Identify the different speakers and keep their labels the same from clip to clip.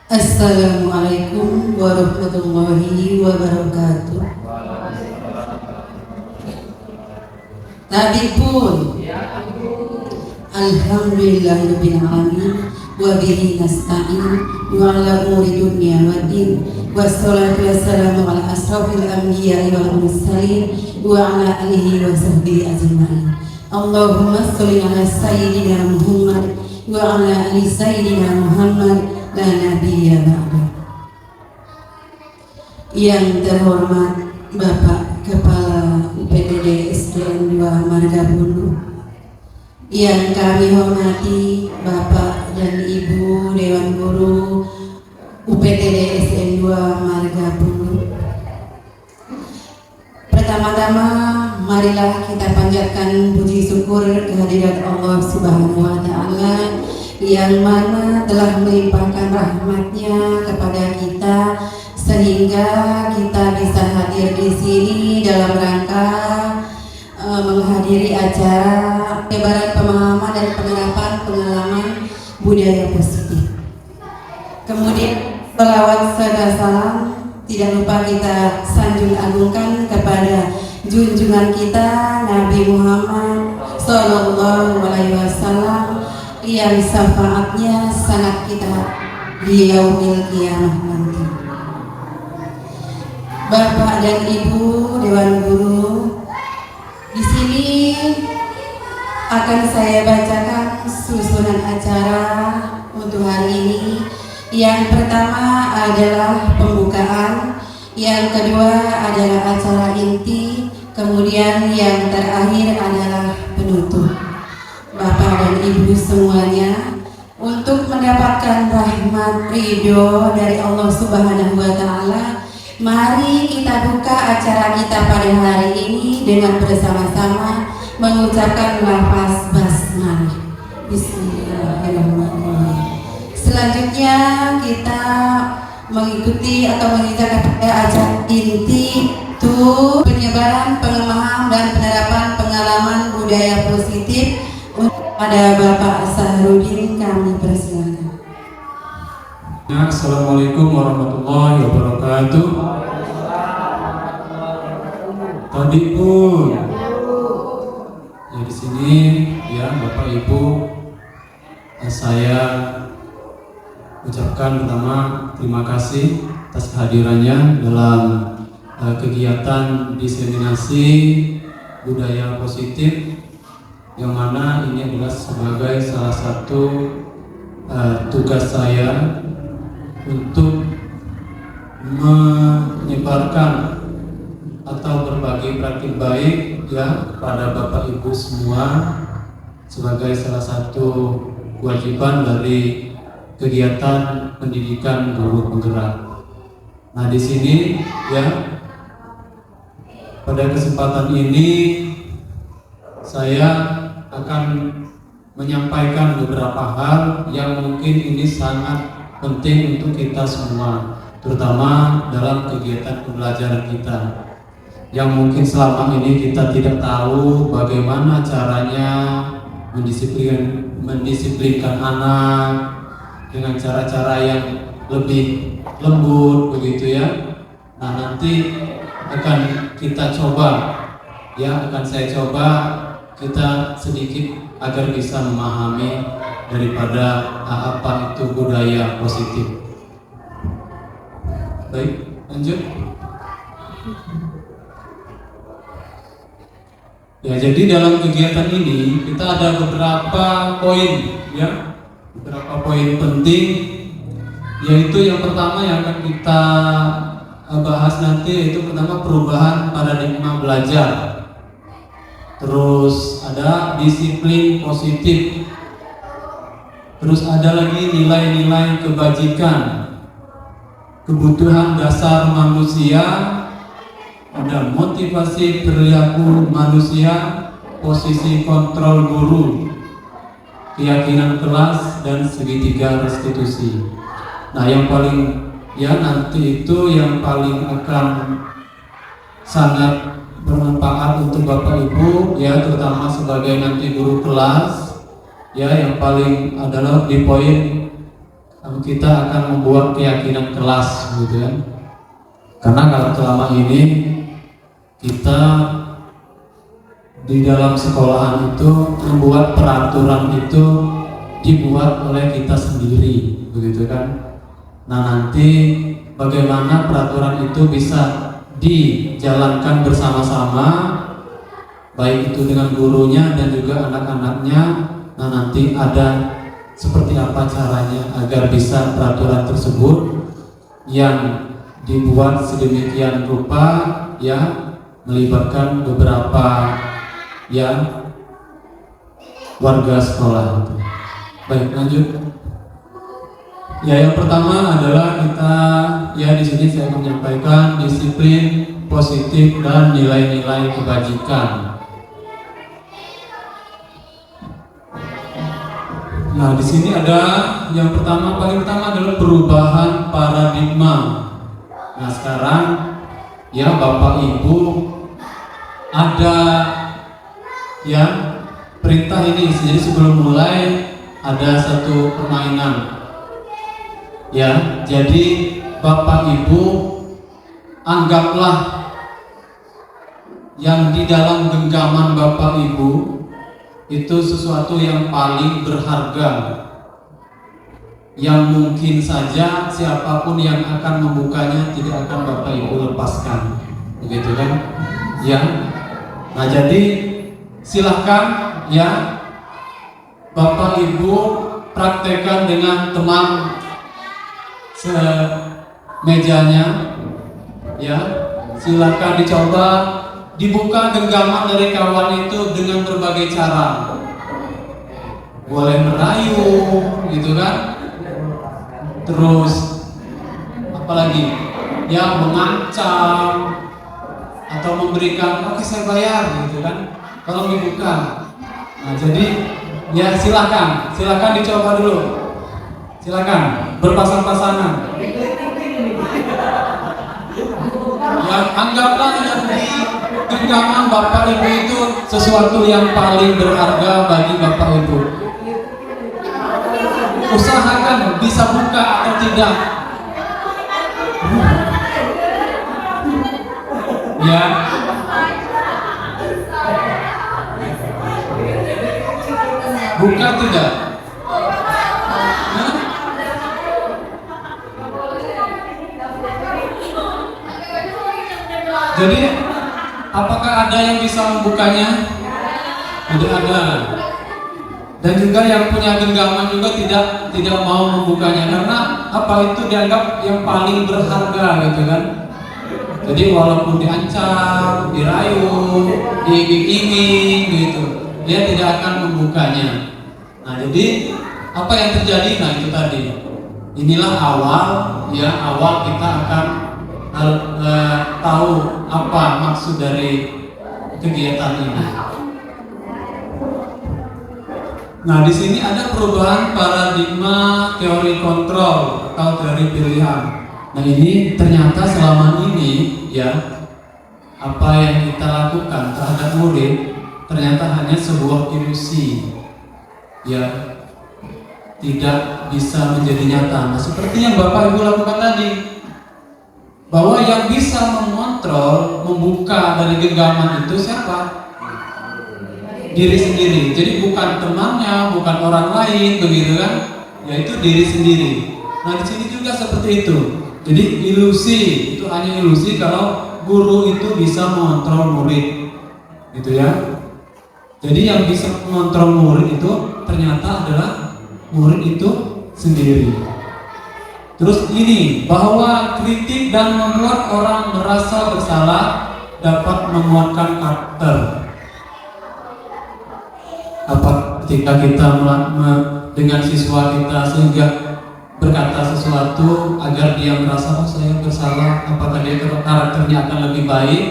Speaker 1: Assalamualaikum warahmatullahi wabarakatuh. Tapi pun Alhamdulillahirabbil alamin wa bihi nasta'in wa ala umuri dunya waddin wassalatu wassalamu ala asrofil anbiya'i wal mursalin wa ala alihi wa sahbihi ajma'in. Allahumma sholli ala sayyidina Muhammad wa ala ali sayyidina Muhammad la nabiyya ba'da. Yang terhormat Bapak Kepala UPTD SDN 2 Margabundu, yang kami hormati Bapak dan Ibu Dewan Guru UPTD SDN 2 Margabundu. Pertama-tama marilah kita panjatkan puji syukur kehadirat Allah Subhanahu wa Ta'ala yang mana telah melimpahkan rahmatnya kepada kita sehingga kita bisa hadir di sini dalam rangka menghadiri acara penyebaran pemahaman dan penerapan pengalaman budaya positif. Kemudian selawat serta salam tidak lupa kita sanjung agungkan kepada junjungan kita Nabi Muhammad Sallallahu Alaihi Wasallam yang syafaatnya sangat kita di yaumil qiyamah nanti. Bapak dan Ibu Dewan Guru, di sini akan saya bacakan susunan acara untuk hari ini. Yang pertama adalah pembukaan, yang kedua adalah acara inti, kemudian yang terakhir adalah penutup. Bapak dan Ibu semuanya, untuk mendapatkan rahmat ridho dari Allah Subhanahu wa Ta'ala, mari kita buka acara kita pada hari ini dengan bersama-sama mengucapkan lafaz basmalah. Bismillahirrahmanirrahim. Selanjutnya kita mengikuti atau menginjak pada acara inti itu penyebaran, pengemahan dan penerapan pengalaman budaya positif. Pada Bapak Sahrudin kami persilakan.
Speaker 2: Assalamualaikum warahmatullahi wabarakatuh. Tadi pun ya di sini ya Bapak Ibu, saya ucapkan pertama terima kasih atas kehadirannya dalam kegiatan diseminasi budaya positif, yang mana ini adalah sebagai salah satu tugas saya untuk menyebarkan atau berbagi praktik baik ya kepada Bapak Ibu semua sebagai salah satu kewajiban dari kegiatan pendidikan guru penggerak. Nah, di sini ya pada kesempatan ini saya akan menyampaikan beberapa hal yang mungkin ini sangat penting untuk kita semua, terutama dalam kegiatan pembelajaran kita, yang mungkin selama ini kita tidak tahu bagaimana caranya mendisiplinkan anak dengan cara-cara yang lebih lembut begitu ya. Nah, nanti akan kita coba ya, akan saya coba kita sedikit agar bisa memahami daripada apa itu budaya positif. Baik, lanjut. Ya, jadi dalam kegiatan ini kita ada beberapa poin ya, beberapa poin penting, yaitu yang pertama yang akan kita bahas nanti yaitu pertama perubahan paradigma belajar. Terus ada disiplin positif. Terus ada lagi nilai-nilai kebajikan, kebutuhan dasar manusia, ada motivasi perilaku manusia, posisi kontrol guru, keyakinan kelas, dan segitiga restitusi. Nah, yang paling ya nanti itu yang paling akan sangat bermanfaat untuk Bapak Ibu ya, terutama sebagai nanti guru kelas ya, yang paling adalah di poin kita akan membuat keyakinan kelas gitu kan. Karena kalau selama ini kita di dalam sekolahan itu membuat peraturan itu dibuat oleh kita sendiri begitu kan. Nah, nanti bagaimana peraturan itu bisa dijalankan bersama-sama, baik itu dengan gurunya dan juga anak-anaknya. Nah, nanti ada seperti apa caranya agar bisa peraturan tersebut yang dibuat sedemikian rupa ya melibatkan beberapa ya warga sekolah itu. Baik, lanjut. Ya, yang pertama adalah kita ya di sini saya akan menyampaikan disiplin positif dan nilai-nilai kebajikan. Nah, di sini ada yang paling pertama adalah perubahan paradigma. Nah, sekarang ya Bapak Ibu ada ya perintah ini. Jadi sebelum mulai ada satu permainan. Ya, jadi Bapak Ibu anggaplah yang di dalam genggaman Bapak Ibu itu sesuatu yang paling berharga, yang mungkin saja siapapun yang akan membukanya tidak akan Bapak Ibu lepaskan, begitu kan? Ya. Nah, jadi silahkan ya Bapak Ibu praktekkan dengan teman semejanya, ya. Silahkan dicoba dibuka genggaman dari kawan itu dengan berbagai cara. Boleh merayu, gitu kan? Terus apalagi? Ya, mengancam atau memberikan, oke saya bayar, gitu kan? Tolong dibuka. Nah, jadi ya silakan dicoba dulu. Silakan berpasang-pasangan. Ya, anggaplah yang di genggaman Bapak Ibu itu sesuatu yang paling berharga bagi Bapak Ibu. Usahakan bisa buka atau tidak. Ya. Buka tidak? Jadi apakah ada yang bisa membukanya? Tidak ada. Dan juga yang punya genggaman juga tidak mau membukanya karena apa, itu dianggap yang paling berharga gitu kan. Jadi walaupun diancam, dirayu, diiming-iming gitu, dia tidak akan membukanya. Nah, jadi apa yang terjadi? Nah, itu tadi. Inilah awal kita akan tahu apa maksud dari kegiatan ini. Nah, di sini ada perubahan paradigma teori kontrol atau teori pilihan. Nah, ini ternyata selama ini ya apa yang kita lakukan terhadap murid ternyata hanya sebuah ilusi, ya tidak bisa menjadi nyata. Nah, seperti yang Bapak Ibu lakukan tadi, bahwa yang bisa mengontrol, membuka dari genggaman itu siapa? Diri sendiri. Jadi bukan temannya, bukan orang lain, begitu kan? Yaitu diri sendiri. Nah, di sini juga seperti itu. Jadi ilusi itu hanya ilusi kalau guru itu bisa mengontrol murid, gitu ya. Jadi yang bisa mengontrol murid itu ternyata adalah murid itu sendiri. Terus ini, bahwa kritik dan membuat orang merasa bersalah dapat menguatkan karakter. Apa ketika kita dengan siswa kita sehingga berkata sesuatu agar dia merasa, oh saya bersalah, apakah dia karakternya akan lebih baik?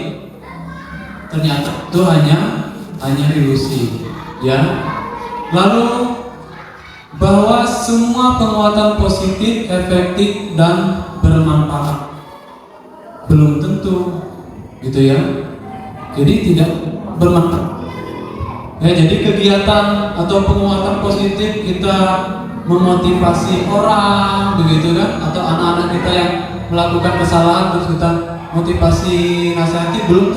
Speaker 2: Ternyata itu hanya ilusi, ya. Lalu bahwa semua penguatan positif, efektif dan bermanfaat, belum tentu, gitu ya. Jadi tidak bermanfaat. Ya, jadi kegiatan atau penguatan positif kita memotivasi orang begitu kan, atau anak-anak kita yang melakukan kesalahan terus kita motivasi, nasihati, belum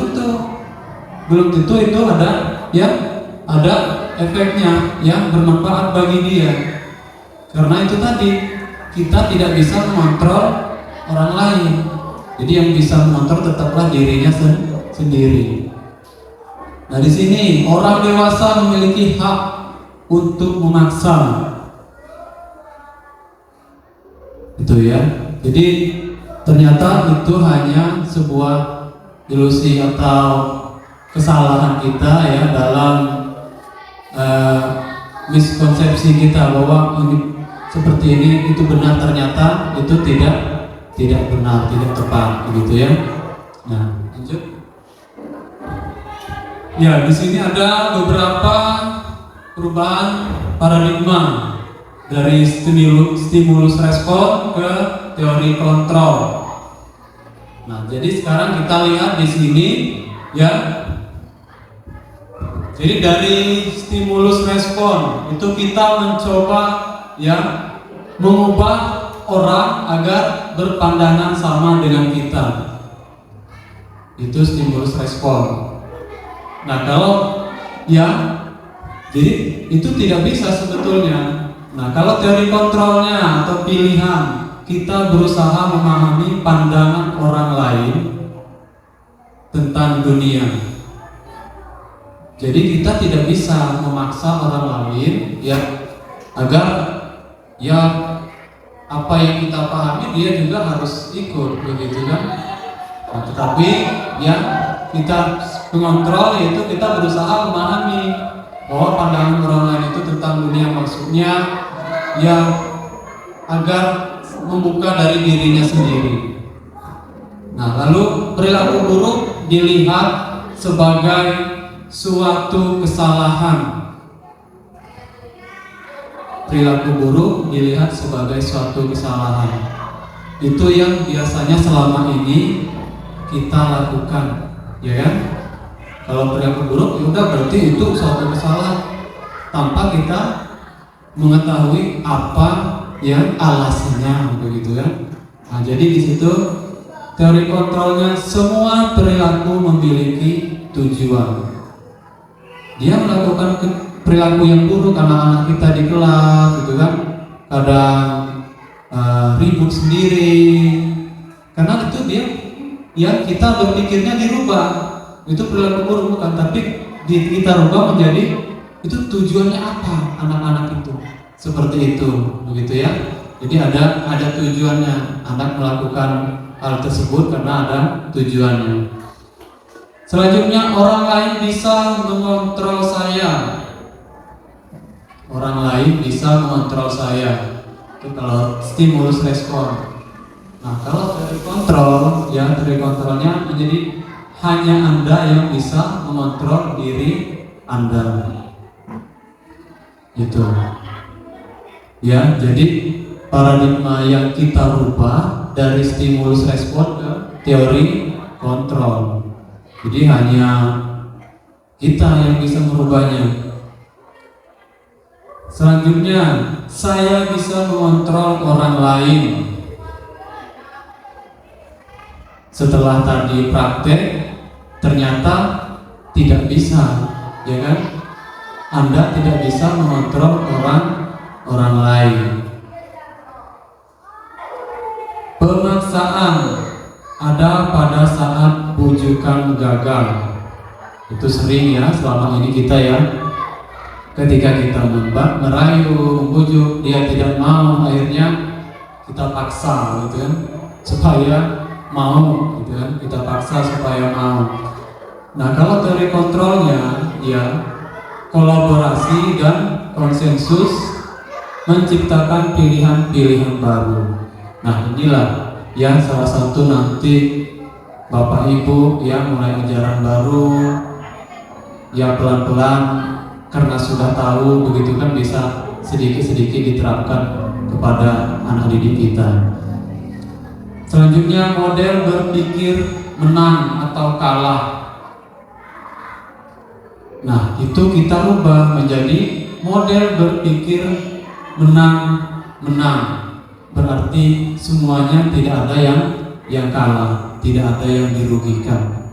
Speaker 2: tentu itu ada efeknya yang bermanfaat bagi dia. Karena itu tadi, kita tidak bisa mengontrol orang lain. Jadi yang bisa mengontrol tetaplah dirinya sendiri. Nah, di sini orang dewasa memiliki hak untuk memaksa. Itu ya. Jadi ternyata itu hanya sebuah ilusi atau kesalahan kita ya, dalam miskonsepsi kita bahwa ini seperti ini itu benar, ternyata itu tidak benar, tidak tepat, begitu ya. Nah, lanjut. Ya, di sini ada beberapa perubahan paradigma dari stimulus respon ke teori kontrol. Nah, jadi sekarang kita lihat di sini ya. Jadi dari stimulus respon itu kita mencoba ya mengubah orang agar berpandangan sama dengan kita. Itu stimulus respon. Nah, kalau ya, jadi itu tidak bisa sebetulnya. Nah, kalau teori kontrolnya atau pilihan, kita berusaha memahami pandangan orang lain tentang dunia. Jadi kita tidak bisa memaksa orang lain ya agar ya apa yang kita pahami dia juga harus ikut, begitu kan? Nah, tetapi ya kita mengontrol, yaitu kita berusaha memahami bahwa pandangan orang lain itu tentang dunia, maksudnya ya agar membuka dari dirinya sendiri. Nah, lalu perilaku buruk dilihat sebagai suatu kesalahan. Perilaku buruk dilihat sebagai suatu kesalahan. Itu yang biasanya selama ini kita lakukan, ya kan? Kalau perilaku buruk, ya udah berarti itu suatu kesalahan tanpa kita mengetahui apa yang alasannya, begitu kan? Nah, jadi di situ teori kontrolnya, semua perilaku memiliki tujuan. Dia melakukan perilaku yang buruk, anak-anak kita di kelas, gitu kan? Kadang ribut sendiri, karena itu dia, ya kita berpikirnya dirubah. Itu perilaku buruk bukan, tapi kita rubah menjadi itu tujuannya apa anak-anak itu seperti itu, begitu ya. Jadi ada tujuannya anak melakukan hal tersebut karena ada tujuannya. Selanjutnya, orang lain bisa mengontrol saya. Orang lain bisa mengontrol saya. Itu kalau stimulus respon. Nah, kalau teori kontrol, ya teori kontrolnya menjadi hanya Anda yang bisa mengontrol diri Anda. Itu. Ya, jadi paradigma yang kita rubah dari stimulus respon ke teori kontrol. Jadi hanya kita yang bisa merubahnya. Selanjutnya, saya bisa mengontrol orang lain. Setelah tadi praktek, ternyata tidak bisa, ya kan? Anda tidak bisa mengontrol orang lain. Pemaksaan ada pada saat bujukan gagal. Itu sering ya selama ini kita ya. Ketika kita merayu, membujuk, dia tidak mau, akhirnya kita paksa, gitu kan, supaya mau, gitu kan, kita paksa supaya mau. Nah, kalau teori kontrolnya, ya kolaborasi dan konsensus menciptakan pilihan-pilihan baru. Nah, inilah yang salah satu nanti Bapak Ibu yang mulai ajaran baru, ya pelan-pelan karena sudah tahu, begitu kan, bisa sedikit-sedikit diterapkan kepada anak didik kita. Selanjutnya, model berpikir menang atau kalah. Nah, itu kita rubah menjadi model berpikir menang. Berarti semuanya tidak ada yang kalah, tidak ada yang dirugikan.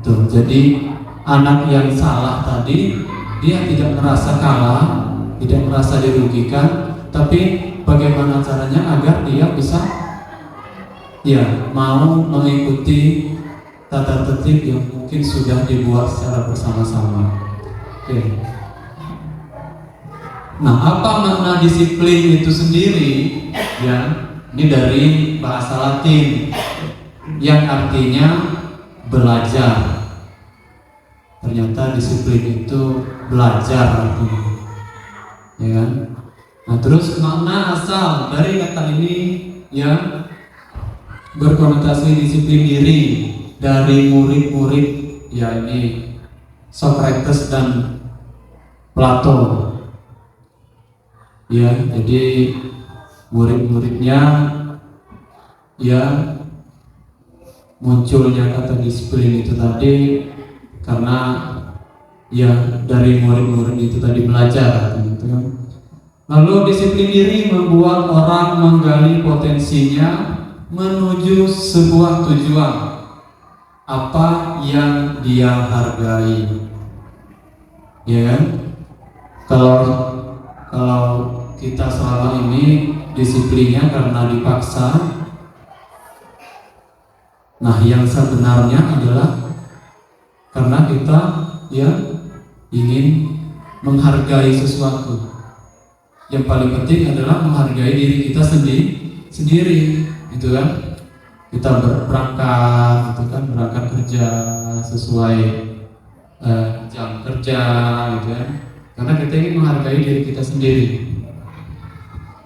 Speaker 2: Tuh, jadi anak yang salah tadi dia tidak merasa kalah, tidak merasa dirugikan, tapi bagaimana caranya agar dia bisa mau mengikuti tata tertib yang mungkin sudah dibuat secara bersama-sama. Oke. Nah, apa makna disiplin itu sendiri? Ini dari bahasa Latin yang artinya belajar. Ternyata disiplin itu belajar artinya, ya kan? Nah, terus makna asal dari kata ini berkonotasi disiplin diri dari murid-murid, ini Socrates dan Plato. Jadi murid-muridnya munculnya kata disiplin itu tadi karena dari murid-murid itu tadi belajar gitu kan. Lalu disiplin diri membuat orang menggali potensinya menuju sebuah tujuan apa yang dia hargai, ya kan? Kalau kita selama ini disiplinnya karena dipaksa, nah yang sebenarnya adalah karena kita ingin menghargai sesuatu. Yang paling penting adalah menghargai diri kita sendiri, gitu kan? Kita berangkat, gitu kan, berangkat kerja sesuai jam kerja, gitu kan? Karena kita ingin menghargai diri kita sendiri.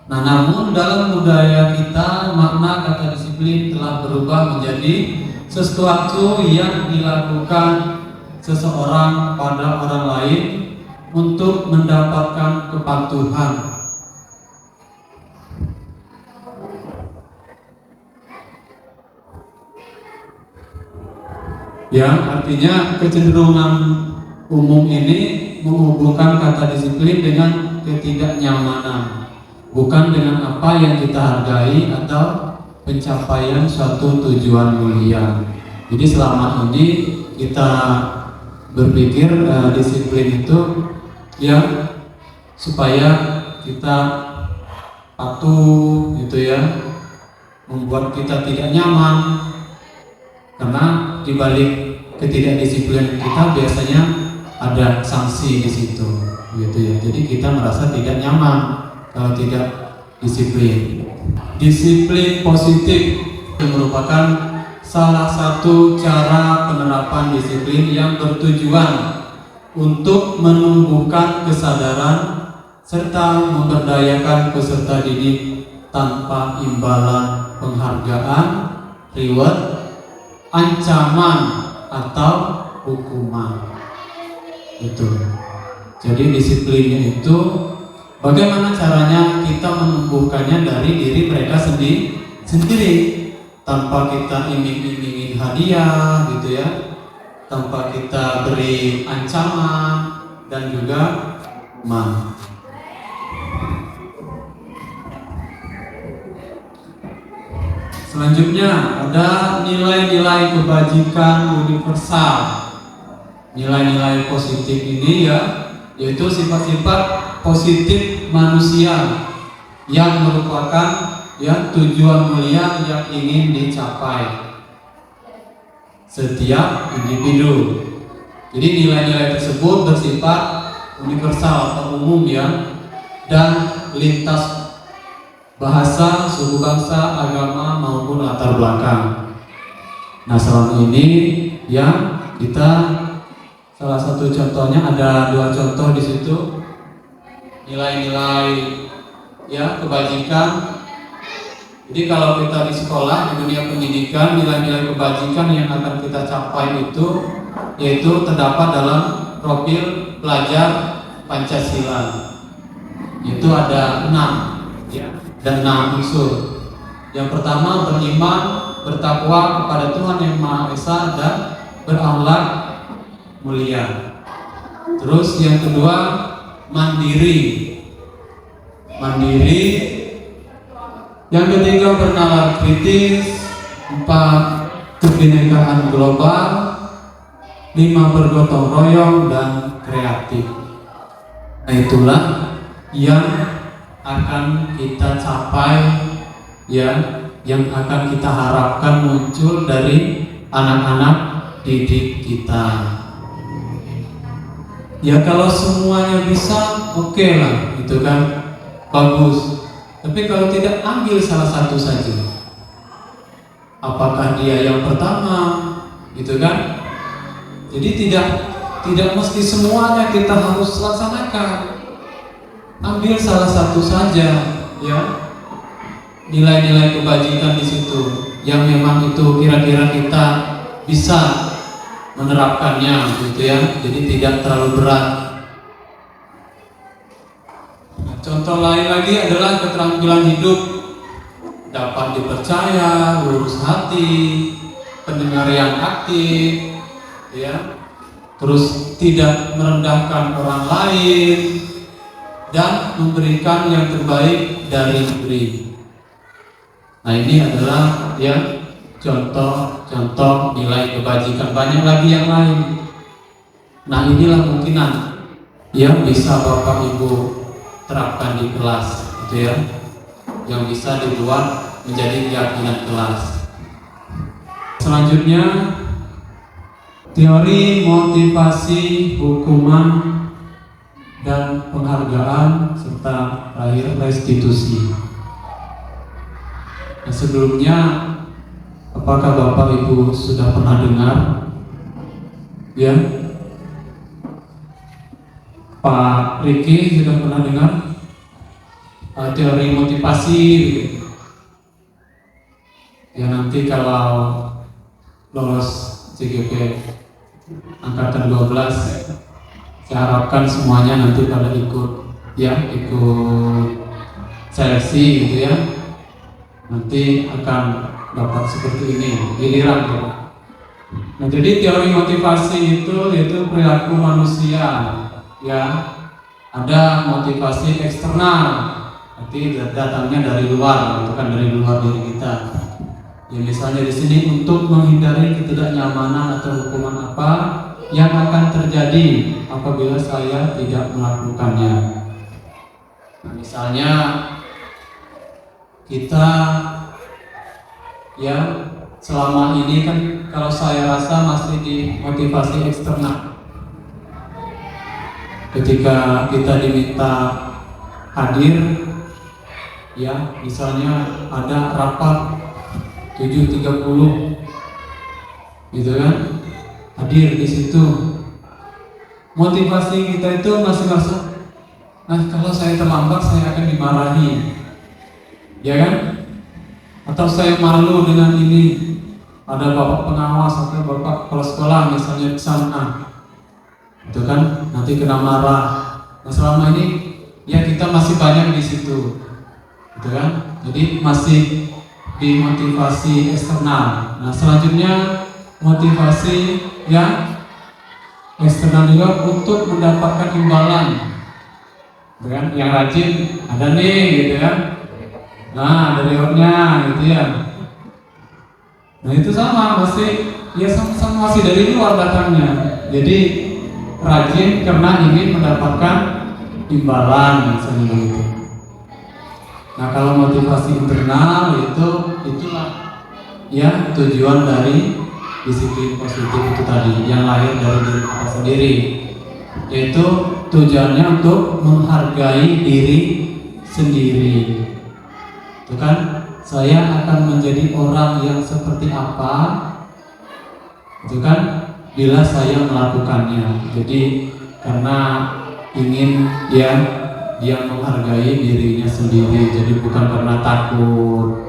Speaker 2: Nah, namun dalam budaya kita makna kata disiplin telah berubah menjadi sesuatu yang dilakukan seseorang pada orang lain untuk mendapatkan kepatuhan. Artinya kecenderungan umum ini menghubungkan kata disiplin dengan ketidaknyamanan, bukan dengan apa yang kita hargai atau pencapaian suatu tujuan mulia. Jadi selama ini kita berpikir disiplin itu supaya kita patuh gitu membuat kita tidak nyaman, karena dibalik ketidakdisiplinan kita biasanya ada sanksi di situ gitu Jadi kita merasa tidak nyaman kalau tidak disiplin. Disiplin positif merupakan salah satu cara penerapan disiplin yang bertujuan untuk menumbuhkan kesadaran serta memberdayakan peserta didik tanpa imbalan penghargaan, reward, ancaman atau hukuman. Jadi disiplinnya itu bagaimana caranya kita menumbuhkannya dari diri mereka sendiri tanpa kita iming-imingin hadiah tanpa kita beri ancaman dan juga hukuman. Selanjutnya ada nilai-nilai kebajikan universal. Nilai-nilai positif ini yaitu sifat-sifat positif manusia yang merupakan tujuan mulia yang ingin dicapai setiap individu. Jadi nilai-nilai tersebut bersifat universal atau umum dan lintas bahasa, suku bangsa, agama maupun latar belakang. Nah, selama ini kita salah satu contohnya ada 2 contoh di situ. Nilai-nilai kebajikan. Jadi kalau kita di sekolah di dunia pendidikan, nilai-nilai kebajikan yang akan kita capai itu yaitu terdapat dalam profil pelajar Pancasila. Itu ada 6 dan 6 unsur. Yang pertama, beriman, bertakwa kepada Tuhan Yang Maha Esa dan berakhlak mulia. Terus yang kedua, mandiri. mandiri. Yang ketiga, bernalar kritis. 4, kebinekaan global. 5, bergotong royong dan kreatif. Nah, itulah yang akan kita capai, ya, yang akan kita harapkan muncul dari anak-anak didik kita. Ya kalau semuanya bisa, oke lah, gitu kan, bagus. Tapi kalau tidak, ambil salah satu saja. Apakah dia yang pertama, gitu kan? Jadi tidak mesti semuanya kita harus laksanakan. Ambil salah satu saja, ya. Nilai-nilai kebajikan di situ yang memang itu kira-kira kita bisa menerapkannya, gitu ya. Jadi tidak terlalu berat. Contoh lain lagi adalah keterampilan hidup, dapat dipercaya, lurus hati, pendengar yang aktif, ya, terus tidak merendahkan orang lain dan memberikan yang terbaik dari diri. Nah, ini adalah ya contoh nilai kebajikan. Banyak lagi yang lain. Nah, inilah kemungkinan yang bisa Bapak Ibu terapkan di kelas, gitu ya, yang bisa dibuat menjadi keyakinan kelas. Selanjutnya, teori motivasi, hukuman, dan penghargaan, serta terakhir restitusi. Nah, sebelumnya, apakah Bapak Ibu sudah pernah dengar, ya, Pak Riki sudah pernah dengar teori motivasi, gitu. Ya, nanti kalau lolos CGP angkatan 12, saya harapkan semuanya nanti pada ikut seleksi, gitu ya. Nanti akan dapat seperti ini, giliran, ya. Nah, jadi teori motivasi itu yaitu perilaku manusia, ya. Ada motivasi eksternal, berarti datangnya dari luar, bukan dari luar diri kita. Ya, misalnya di sini untuk menghindari ketidaknyamanan atau hukuman apa yang akan terjadi apabila saya tidak melakukannya. Nah, misalnya kita, ya, selama ini kan kalau saya rasa masih di motivasi eksternal. Ketika kita diminta hadir, ya, misalnya ada rapat 7.30, gitu kan, hadir di situ. Motivasi kita itu masih merasa, nah, kalau saya terlambat saya akan dimarahi, ya kan? Atau saya malu dengan ini, ada bapak pengawas atau bapak kepala sekolah misalnya di sana, itu kan, nanti kena marah. Nah, selama ini ya kita masih banyak di situ, gitu kan? Jadi masih di motivasi eksternal. Nah, selanjutnya motivasi yang eksternal juga untuk mendapatkan imbalan, gitu kan? Yang rajin ada nih, gitu kan? Nah, ada rewardnya, gitu ya. Nah, itu sama, sama masih dari luar datangnya. Jadi rajin karena ingin mendapatkan imbalan, misalnya gitu. Nah, kalau motivasi internal itulah ya tujuan dari disiplin positif itu tadi, yang lahir dari diri kita sendiri, yaitu tujuannya untuk menghargai diri sendiri. Itu kan, saya akan menjadi orang yang seperti apa, itu kan, bila saya melakukannya. Jadi karena ingin dia menghargai dirinya sendiri, jadi bukan karena takut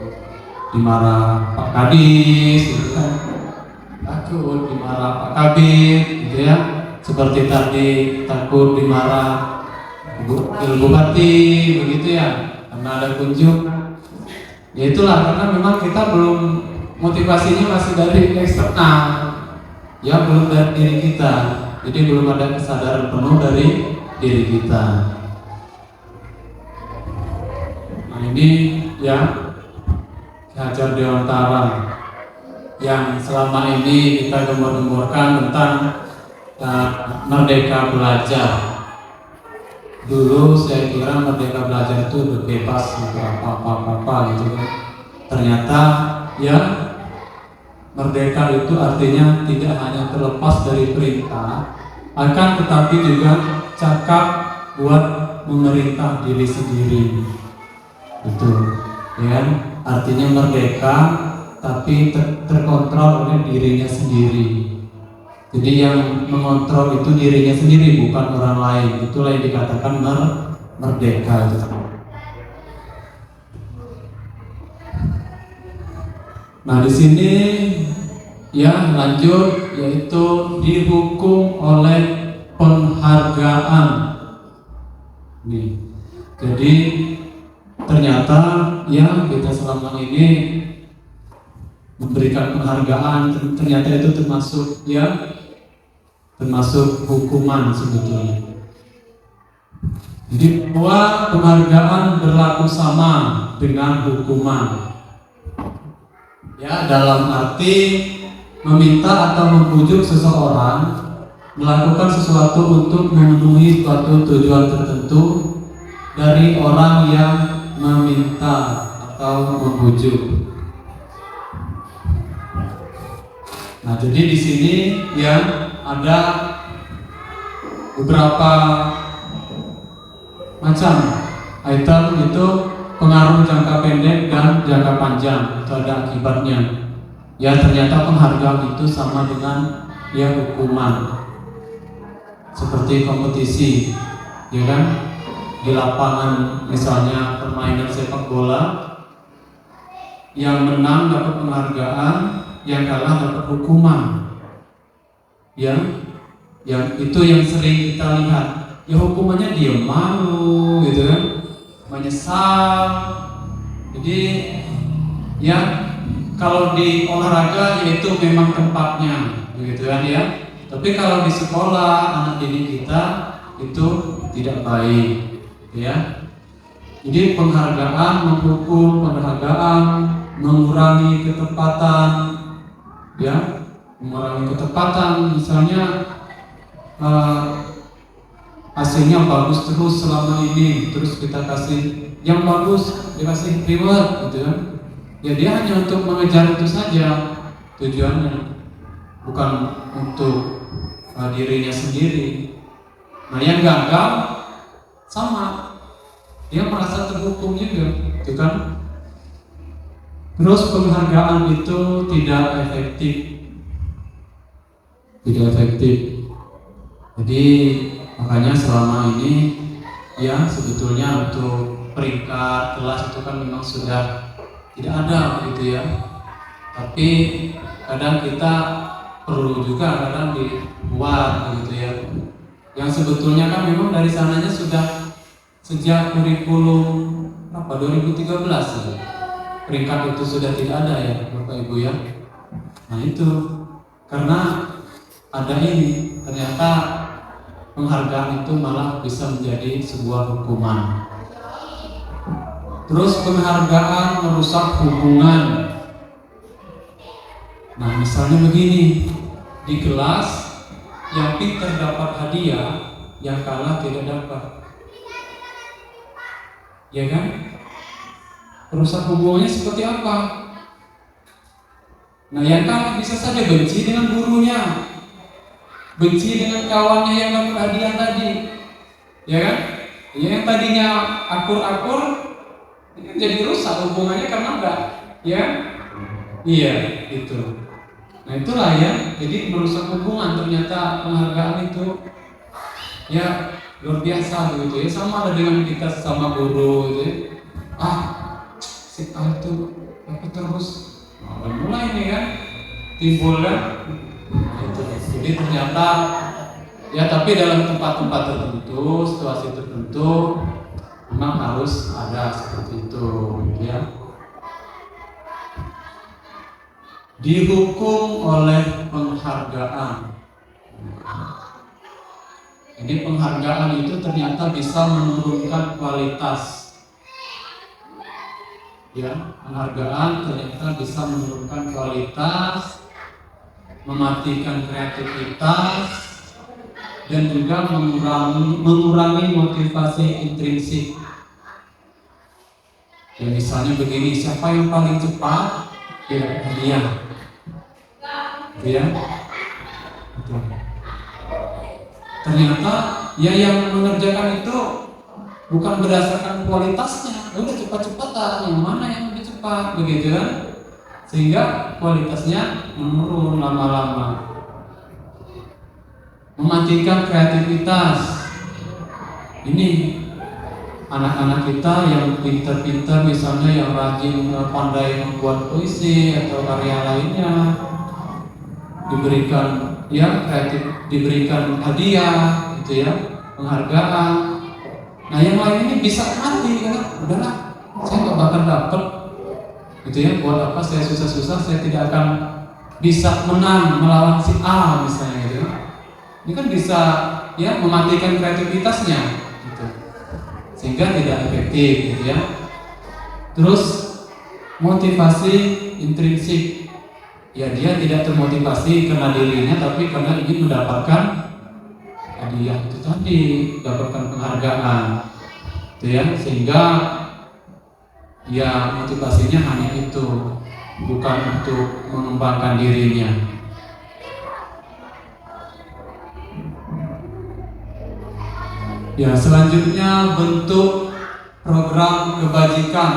Speaker 2: dimarah Pak Kadis, gitu kan, takut dimarah Pak Kabid, gitu ya, seperti tadi takut dimarah Ibu Bupati, begitu ya, karena ada kunjung. Ya itulah, karena memang kita belum, motivasinya masih dari eksternal, ya, belum dari diri kita, jadi belum ada kesadaran penuh dari diri kita. ini ya Ki Hajar Dewantara yang selama ini kita gembor-gemborkan tentang merdeka belajar. Dulu saya kira merdeka belajar itu udah bebas gitu, apa-apa gitu kan. Ternyata ya merdeka itu artinya tidak hanya terlepas dari perintah, akan tetapi juga cakap buat memerintah diri sendiri. Betul, ya. Artinya merdeka tapi terkontrol oleh dirinya sendiri. Jadi yang mengontrol itu dirinya sendiri, bukan orang lain. Itulah yang dikatakan merdeka itu. Nah, di sini ya lanjut, yaitu dihukum oleh penghargaan. Nih. Jadi ternyata ya kita selama ini memberikan penghargaan, ternyata itu termasuk hukuman sebetulnya. Jadi bahwa penghargaan berlaku sama dengan hukuman. Ya, dalam arti meminta atau membujuk seseorang melakukan sesuatu untuk memenuhi suatu tujuan tertentu dari orang yang meminta atau membujuk. Nah, jadi di sini ya ada beberapa macam item itu pengaruh jangka pendek dan jangka panjang, itu ada akibatnya. Ya ternyata penghargaan itu sama dengan ya hukuman. Seperti kompetisi, ya kan? Di lapangan misalnya permainan sepak bola, yang menang dapat penghargaan, yang kalah dapat hukuman. Yang itu yang sering kita lihat. Ya hukumannya dia malu, gitu kan? Menyesal. Jadi ya kalau di olahraga itu memang tempatnya, begitu kan ya. Tapi kalau di sekolah anak didik kita itu tidak baik, ya. Jadi penghargaan menghukum, penghargaan mengurangi ketepatan, ya, mengurangi ketepatan. Misalnya hasilnya bagus terus selama ini, terus kita kasih yang bagus, dikasih reward, gitu kan? Ya dia hanya untuk mengejar itu saja tujuannya, bukan untuk dirinya sendiri. Nah yang gagal sama, dia merasa terhukum juga, gitu kan? Terus penghargaan itu tidak efektif. Jadi makanya selama ini ya sebetulnya untuk peringkat kelas itu kan memang sudah tidak ada gitu ya. Tapi kadang kita perlu juga kadang dibuat gitu ya. Yang sebetulnya kan memang dari sananya sudah sejak kurikulum 2013 ya. Peringkat itu sudah tidak ada ya Bapak Ibu ya. Nah itu karena ada ini, ternyata penghargaan itu malah bisa menjadi sebuah hukuman. Terus penghargaan merusak hubungan. Nah misalnya begini, di kelas yang pintar dapat hadiah, yang kalah tidak dapat, ya kan? Merusak hubungannya seperti apa? Nah yang kalah bisa saja benci dengan gurunya, benci dengan kawannya yang dapat hadiah tadi, ya kan? Yang tadinya akur-akur, ini jadi rusak hubungannya karena enggak, ya? Iya, itu. Nah itulah ya, jadi merusak hubungan. Ternyata penghargaan itu ya luar biasa begitu ya. Sama lah dengan kita sama guru gitu ya. Si A itu apa terus mulai nih kan timbul kan itu. Jadi ternyata ya tapi dalam tempat-tempat tertentu, situasi tertentu memang harus ada seperti itu ya. Dihukum oleh penghargaan. Jadi penghargaan itu ternyata bisa menurunkan kualitas. Ya, penghargaan ternyata bisa menurunkan kualitas, mematikan kreativitas, dan juga mengurangi motivasi intrinsik. Ya, misalnya begini, siapa yang paling cepat? Ya, dia. Ya. Ternyata ya yang mengerjakan itu bukan berdasarkan kualitasnya, udah cepat-cepatan, yang mana yang lebih cepat, begitu kan? Sehingga kualitasnya menurun lama-lama, mematikan kreativitas. Ini anak-anak kita yang pintar-pintar, misalnya yang rajin, pandai membuat puisi atau karya lainnya, diberikan ya kreatif, diberikan hadiah, gitu ya, penghargaan. Nah yang lain ini bisa mati, karena udahlah, saya nggak bakal dapet, gitu ya. Buat apa saya susah-susah, saya tidak akan bisa menang melawan si A misalnya, gitu. Ini kan bisa ya mematikan kreativitasnya, gitu. Sehingga tidak efektif, gitu ya. Terus motivasi intrinsik, ya dia tidak termotivasi karena dirinya, tapi karena ingin mendapatkan hadiah itu tadi, mendapatkan penghargaan, itu ya. Sehingga ya motivasinya hanya itu, bukan untuk mengembangkan dirinya. Ya, selanjutnya bentuk program kebajikan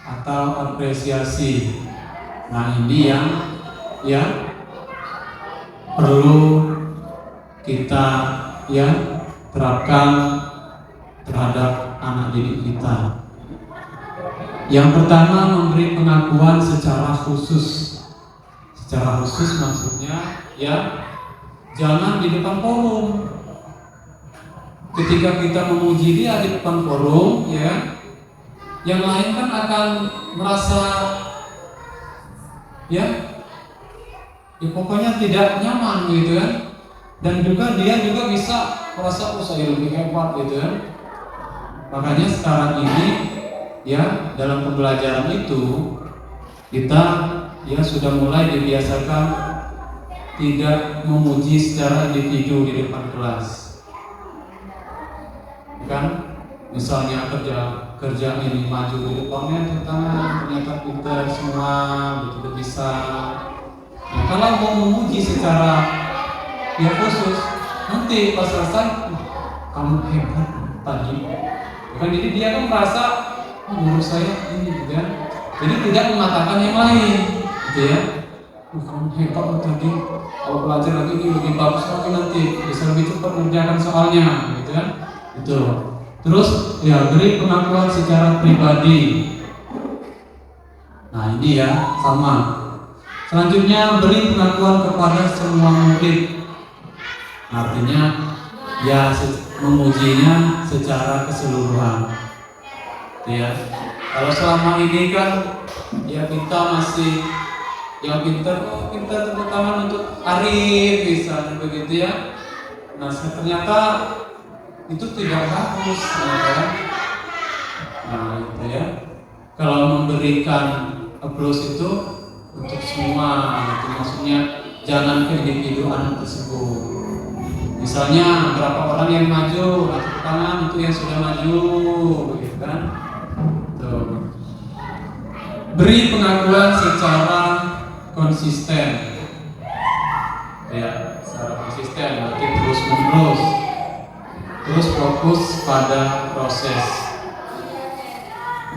Speaker 2: atau apresiasi. Nah, ini yang ya perlu kita ya terapkan terhadap anak didik kita. Yang pertama, memberi pengakuan secara khusus. Secara khusus maksudnya ya jangan di depan forum. Ketika kita memuji dia di depan forum, ya, yang lain kan akan merasa ya pokoknya tidak nyaman, gitu kan. Dan juga dia juga bisa merasa saya lebih hebat, gitu kan. Makanya sekarang ini ya dalam pembelajaran itu kita ya sudah mulai dibiasakan tidak memuji secara individu di depan kelas. Kan misalnya kerja ini maju di depannya ternyata pintar semua, betul bisa. Nah, kalau mau memuji secara ya khusus, nanti pas selesai kamu hebat tadi, kan jadi dia kan merasa menurut saya ini, gitu kan. Jadi tidak mengatakan yang lain, gitu ya. Kamu hebat tadi, kalau belajar lagi ini lebih bagus lagi, nanti bisa lebih cepat mengerjakan soalnya, gitu kan. Itu. Terus ya beri pengakuan secara pribadi. Nah ini ya sama. Selanjutnya beri pengakuan kepada semua murid. Artinya ya memujinya secara keseluruhan. Ya. Kalau selama ini kan ya kita masih yang pintar tepuk tangan untuk Arif misalnya, begitu ya. Nah ternyata itu tidak bagus, ya. Nah itu ya. Kalau memberikan applause itu untuk semua, itu maksudnya jangan ke individu anak tersebut. Misalnya berapa orang yang maju, tepuk tangan itu yang sudah maju, begitu kan? Tuh. Beri pengakuan secara konsisten, ya, secara konsisten, berarti terus menerus. Terus fokus pada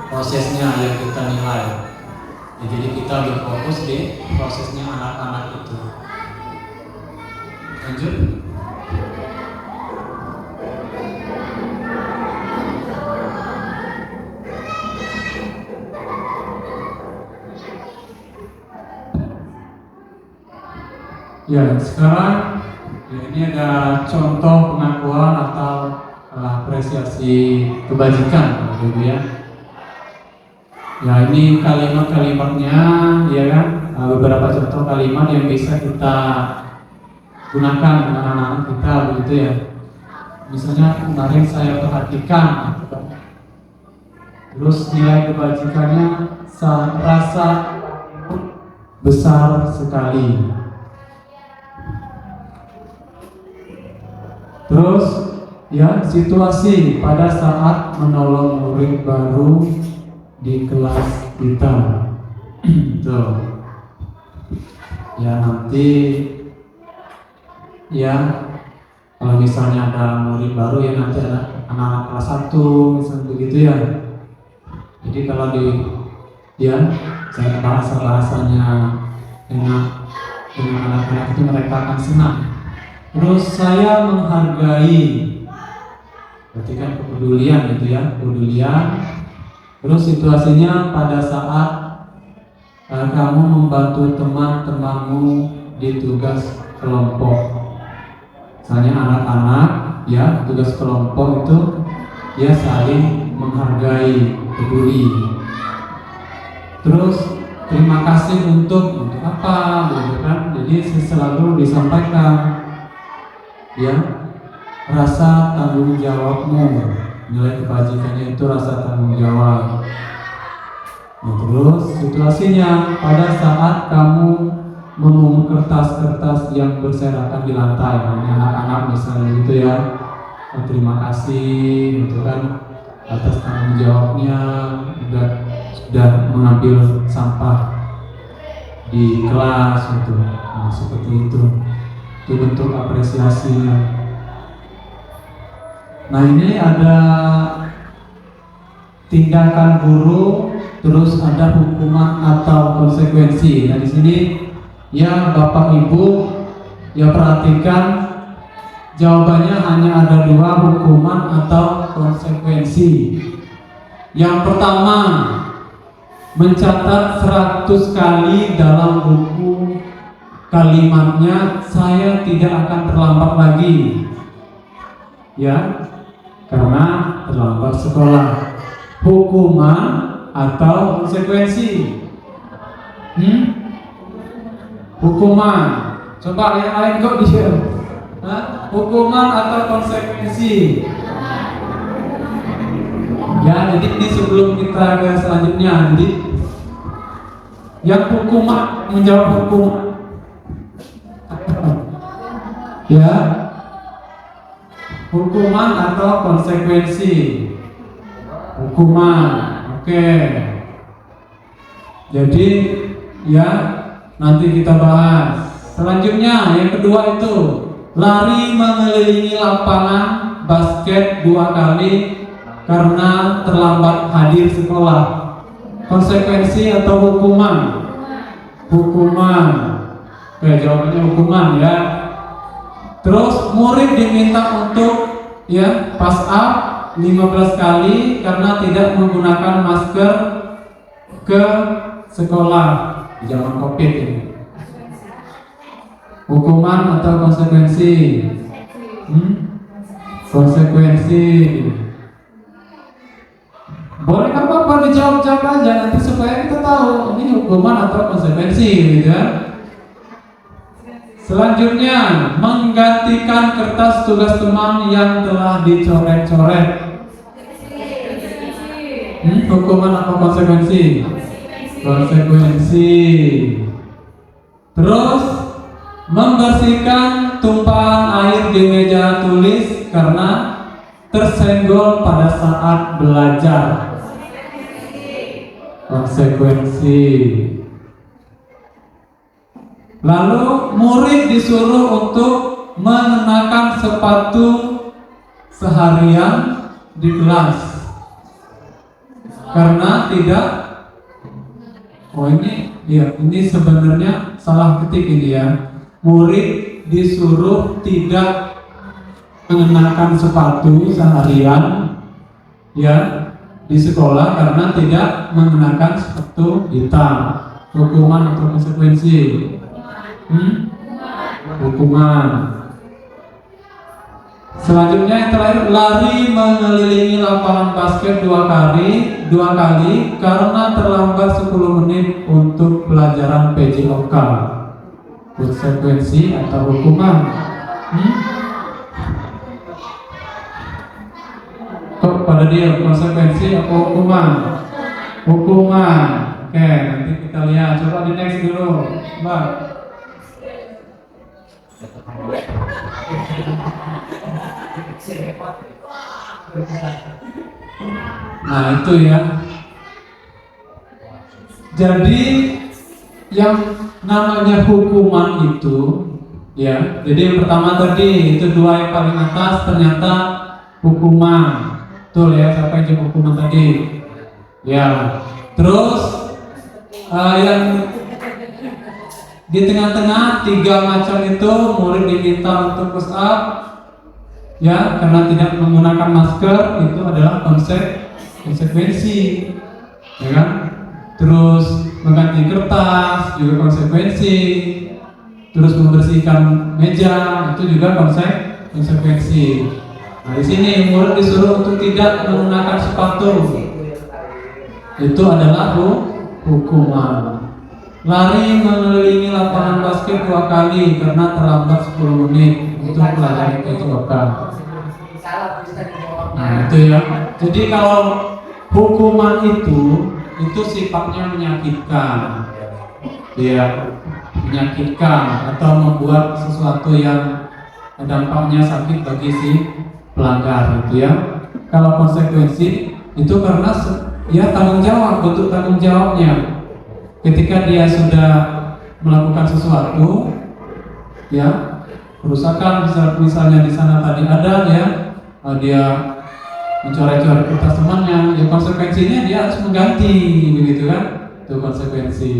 Speaker 2: prosesnya yang kita nilai. Ya, jadi kita berfokus di prosesnya anak-anak itu. Lanjut. Ya, sekarang ya, ini ada contoh pengakuan atau apresiasi kebajikan, gitu ya. Ya ini kalimat-kalimatnya, ya kan, beberapa contoh kalimat yang bisa kita gunakan dengan anak-anak kita, begitu ya. Misalnya kemarin saya perhatikan, Terus nilai kebajikannya rasa besar sekali. Terus ya, situasi pada saat menolong murid baru di kelas kita. Tuh. Ya nanti ya kalau misalnya ada murid baru ya nanti ada anak-anak kelas 1 misalnya begitu ya. Jadi kalau ya bahasanya dengan anak-anak itu mereka akan senang. Terus saya menghargai, berarti kan kepedulian gitu ya, kepedulian. Terus situasinya pada saat kamu membantu teman-temanmu di tugas kelompok. Misalnya anak-anak ya, tugas kelompok itu ya saling menghargai, peduli. Terus terima kasih untuk apa gitu kan. Jadi selalu disampaikan ya, rasa tanggung jawabmu, nilai kebajikannya itu rasa tanggung jawab. Nah, terus situasinya pada saat kamu memungut kertas-kertas yang berserakan di lantai, anak-anak misalnya gitu ya, terima kasih gitu kan atas tanggung jawabnya, sudah mengambil sampah di kelas gitu. Nah, seperti itu bentuk apresiasinya. Nah, ini ada tindakan guru, terus ada hukuman atau konsekuensi. Nah, di sini ya Bapak Ibu ya perhatikan, jawabannya hanya ada 2, hukuman atau konsekuensi. Yang pertama, mencatat 100 kali dalam buku kalimatnya, saya tidak akan terlambat lagi ya, karena terlambat sekolah. Hukuman atau konsekuensi? Hukuman. Coba yang lain kok di-share. Hukuman atau konsekuensi? Ya, jadi ini sebelum kita ke selanjutnya, jadi yang hukuman menjawab hukuman ya, hukuman atau konsekuensi? Hukuman. Oke. Jadi ya nanti kita bahas. Selanjutnya yang kedua itu lari mengelilingi lapangan basket 2 kali karena terlambat hadir sekolah. Konsekuensi atau hukuman? Hukuman. Oke, jawabannya hukuman ya. Terus murid diminta untuk ya pass up 15 kali karena tidak menggunakan masker ke sekolah di zaman Covid ini. Hukuman atau konsekuensi? Konsekuensi. Boleh apa-apa dijawab-jawab aja nanti supaya kita tahu ini hukuman atau konsekuensi gitu ya. Selanjutnya, menggantikan kertas tugas teman yang telah dicoret-coret. Hukuman atau konsekuensi? Konsekuensi. Terus, membersihkan tumpahan air di meja tulis karena tersenggol pada saat belajar. Konsekuensi. Lalu murid disuruh untuk mengenakan sepatu seharian di kelas karena tidak. Oh ini sebenarnya salah ketik ini ya. Murid disuruh tidak mengenakan sepatu seharian ya di sekolah karena tidak mengenakan sepatu hitam. Hukuman atau konsekuensi? Hukuman. Selanjutnya yang terakhir, lari mengelilingi lapangan basket 2 kali karena terlambat 10 menit untuk pelajaran PJOK. Konsekuensi atau hukuman? Kok pada dia konsekuensi apa hukuman? Hukuman. Oke, nanti kita lihat. Coba di next dulu, Mbak. Nah itu ya. Jadi yang namanya hukuman itu, ya. Jadi yang pertama tadi itu dua yang paling atas ternyata hukuman. Betul ya, siapa yang jawab hukuman tadi? Ya. Terus yang di tengah-tengah tiga macam itu murid diminta untuk push up, ya, karena tidak menggunakan masker, itu adalah konsekuensi, ya kan? Terus mengganti kertas juga konsekuensi. Terus membersihkan meja itu juga konsekuensi. Nah di sini murid disuruh untuk tidak menggunakan sepatu, itu adalah hukuman. Lari mengelilingi lapangan basket 2 kali karena terlambat 10 menit untuk pelajari kecocokan. Nah itu ya. Jadi kalau hukuman itu sifatnya menyakitkan, ya, menyakitkan atau membuat sesuatu yang dampaknya sakit bagi si pelanggar, itu ya. Kalau konsekuensi itu karena ya tanggung jawab, bentuk tanggung jawabnya. Ketika dia sudah melakukan sesuatu, ya, kerusakan misalnya di sana tadi ada ya, dia mencoret-coret kertas temannya, ya konsekuensinya dia harus mengganti, begitu kan? Itu konsekuensi.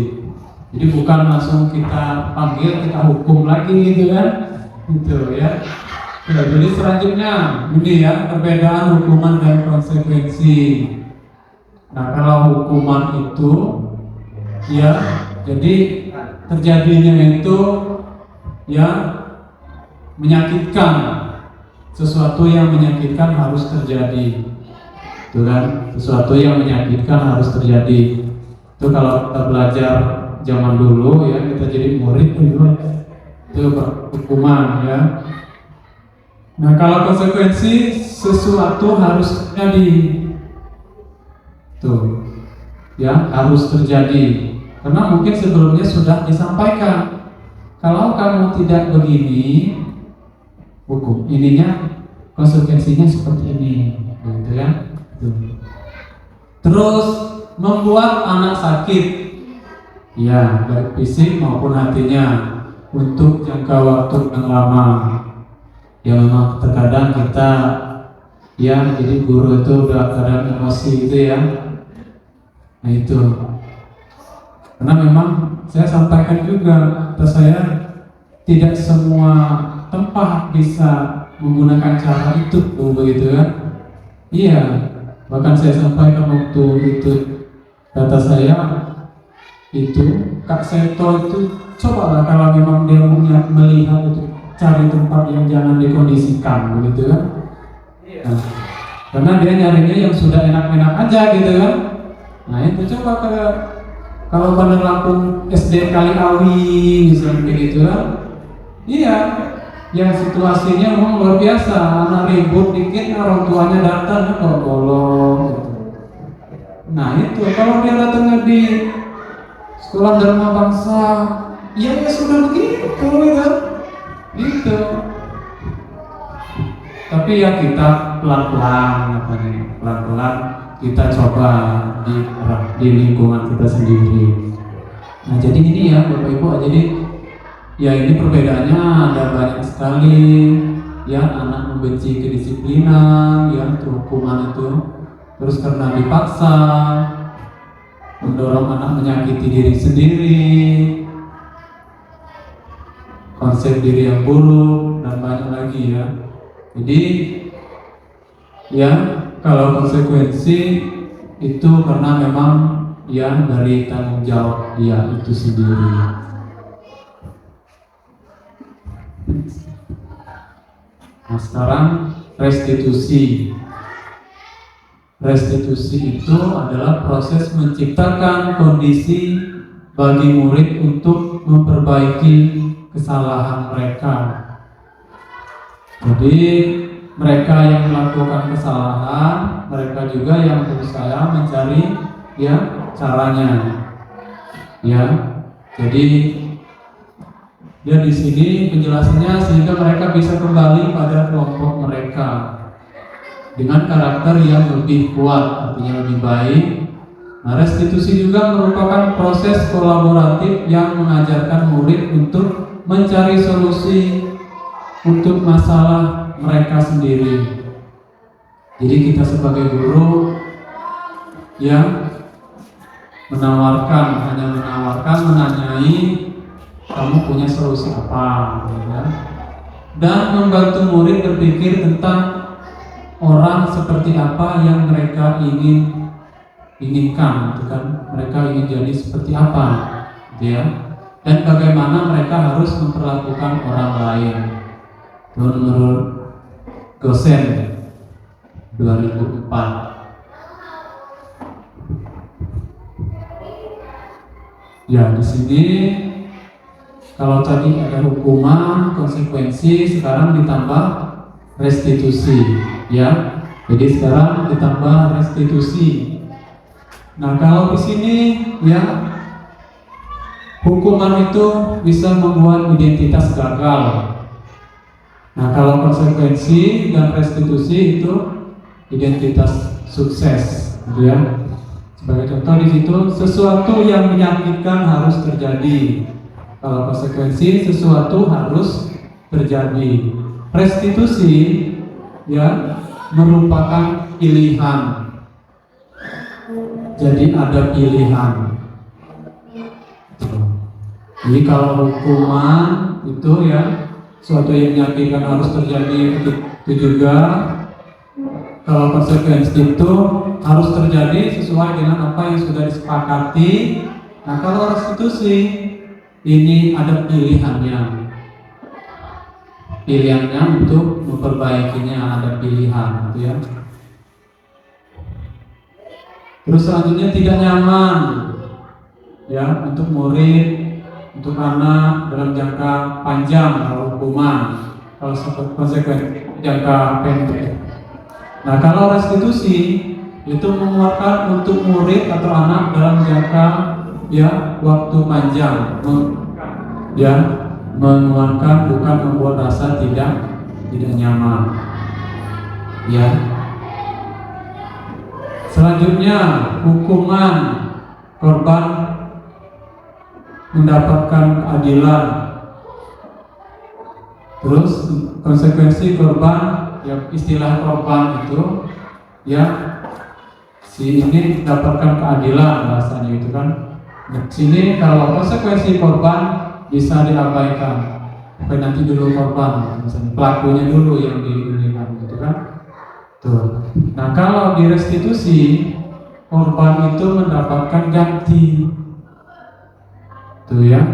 Speaker 2: Jadi bukan langsung kita panggil, kita hukum lagi, gitu kan? Gitu ya. Ya, jadi selanjutnya ini ya, perbedaan hukuman dan konsekuensi. Nah kalau hukuman itu, ya, jadi terjadinya itu ya menyakitkan, sesuatu yang menyakitkan harus terjadi, itu kan? Sesuatu yang menyakitkan harus terjadi. Itu kalau kita belajar zaman dulu ya, kita jadi murid itu hukuman ya. Nah kalau konsekuensi sesuatu harus terjadi, tuh ya, harus terjadi. Karena mungkin sebelumnya sudah disampaikan, kalau kamu tidak begini, hukum ininya konsekuensinya seperti ini, gitu ya. Terus membuat anak sakit, ya, baik fisik maupun hatinya untuk jangka waktu yang lama. Ya memang terkadang kita, ya, jadi guru itu udah kadang emosi gitu ya. Nah itu, karena memang saya sampaikan juga, kata saya tidak semua tempat bisa menggunakan cara itu, begitu kan? Iya, bahkan saya sampaikan waktu itu, kata saya itu Kak Seto itu cobalah kalau memang dia punya melihat itu, cari tempat yang jangan dikondisikan, begitu kan? Nah, karena dia nyarinya yang sudah enak-enak aja, gitu kan? Nah itu coba kalau Bandar Lampung SD Kaliawi misalnya begitu kan? Iya, yang situasinya memang luar biasa, anak ribut dikit, orang tuanya datang kok bolong gitu. Nah itu kalau dia datangnya di sekolah Dharma Bangsa, ya sudah begitu gitu. Tapi ya kita pelan-pelan kita coba di lingkungan kita sendiri. Nah jadi ini ya Bapak Ibu, jadi ya ini perbedaannya ada banyak sekali ya. Anak membenci kedisiplinan, ya, hukuman itu. Terus karena dipaksa, mendorong anak menyakiti diri sendiri, konsep diri yang buruk, dan banyak lagi ya. Jadi ya kalau konsekuensi itu karena memang ya dari tanggung jawab dia itu sendiri. Nah sekarang restitusi. Restitusi itu adalah proses menciptakan kondisi bagi murid untuk memperbaiki kesalahan mereka. Jadi mereka yang melakukan kesalahan, mereka juga yang berusaha mencari ya caranya. Ya, jadi di sini penjelasannya sehingga mereka bisa kembali pada kelompok mereka dengan karakter yang lebih kuat, artinya lebih baik. Nah, restitusi juga merupakan proses kolaboratif yang mengajarkan murid untuk mencari solusi untuk masalah mereka sendiri. Jadi kita sebagai guru yang hanya menawarkan, menanyai kamu punya solusi apa, ya? Dan membantu murid berpikir tentang orang seperti apa yang mereka inginkan, gitu kan? Mereka ingin jadi seperti apa, gitu ya? Dan bagaimana mereka harus memperlakukan orang lain. Menurut Gosen 2004. Ya, di sini kalau tadi ada hukuman, konsekuensi, sekarang ditambah restitusi, ya. Jadi sekarang ditambah restitusi. Nah, kalau di sini ya hukuman itu bisa membuat identitas gagal. Nah, kalau konsekuensi dan restitusi itu identitas sukses, gitu ya. Sebagai contoh di situ, sesuatu yang menyakitkan harus terjadi. Kalau konsekuensi, sesuatu harus terjadi. Restitusi ya merupakan pilihan. Jadi ada pilihan. Jadi kalau hukuman itu ya sesuatu yang menyakitkan harus terjadi, itu juga. Kalau konsekuensi itu harus terjadi sesuai dengan apa yang sudah disepakati. Nah, kalau restitusi ini ada pilihannya. Pilihannya untuk memperbaikinya, ada pilihan, gitu ya. Terus selanjutnya tidak nyaman ya untuk murid, untuk anak dalam jangka panjang kalau hukuman, kalau konsekuensi jangka pendek. Nah, kalau restitusi itu menguatkan untuk murid atau anak dalam jangka ya waktu panjang, ya menguatkan, bukan membuat rasa tidak nyaman. Ya. Selanjutnya hukuman, korban mendapatkan keadilan. Terus konsekuensi korban, ya istilah korban itu ya si ini mendapatkan keadilan bahasanya itu kan. Nah, sini kalau konsekuensi korban bisa diabaikan. Nanti dulu korban, misalnya pelakunya dulu yang diberikan, gitu kan. Tuh. Nah, kalau di restitusi korban itu mendapatkan ganti. Tuh ya.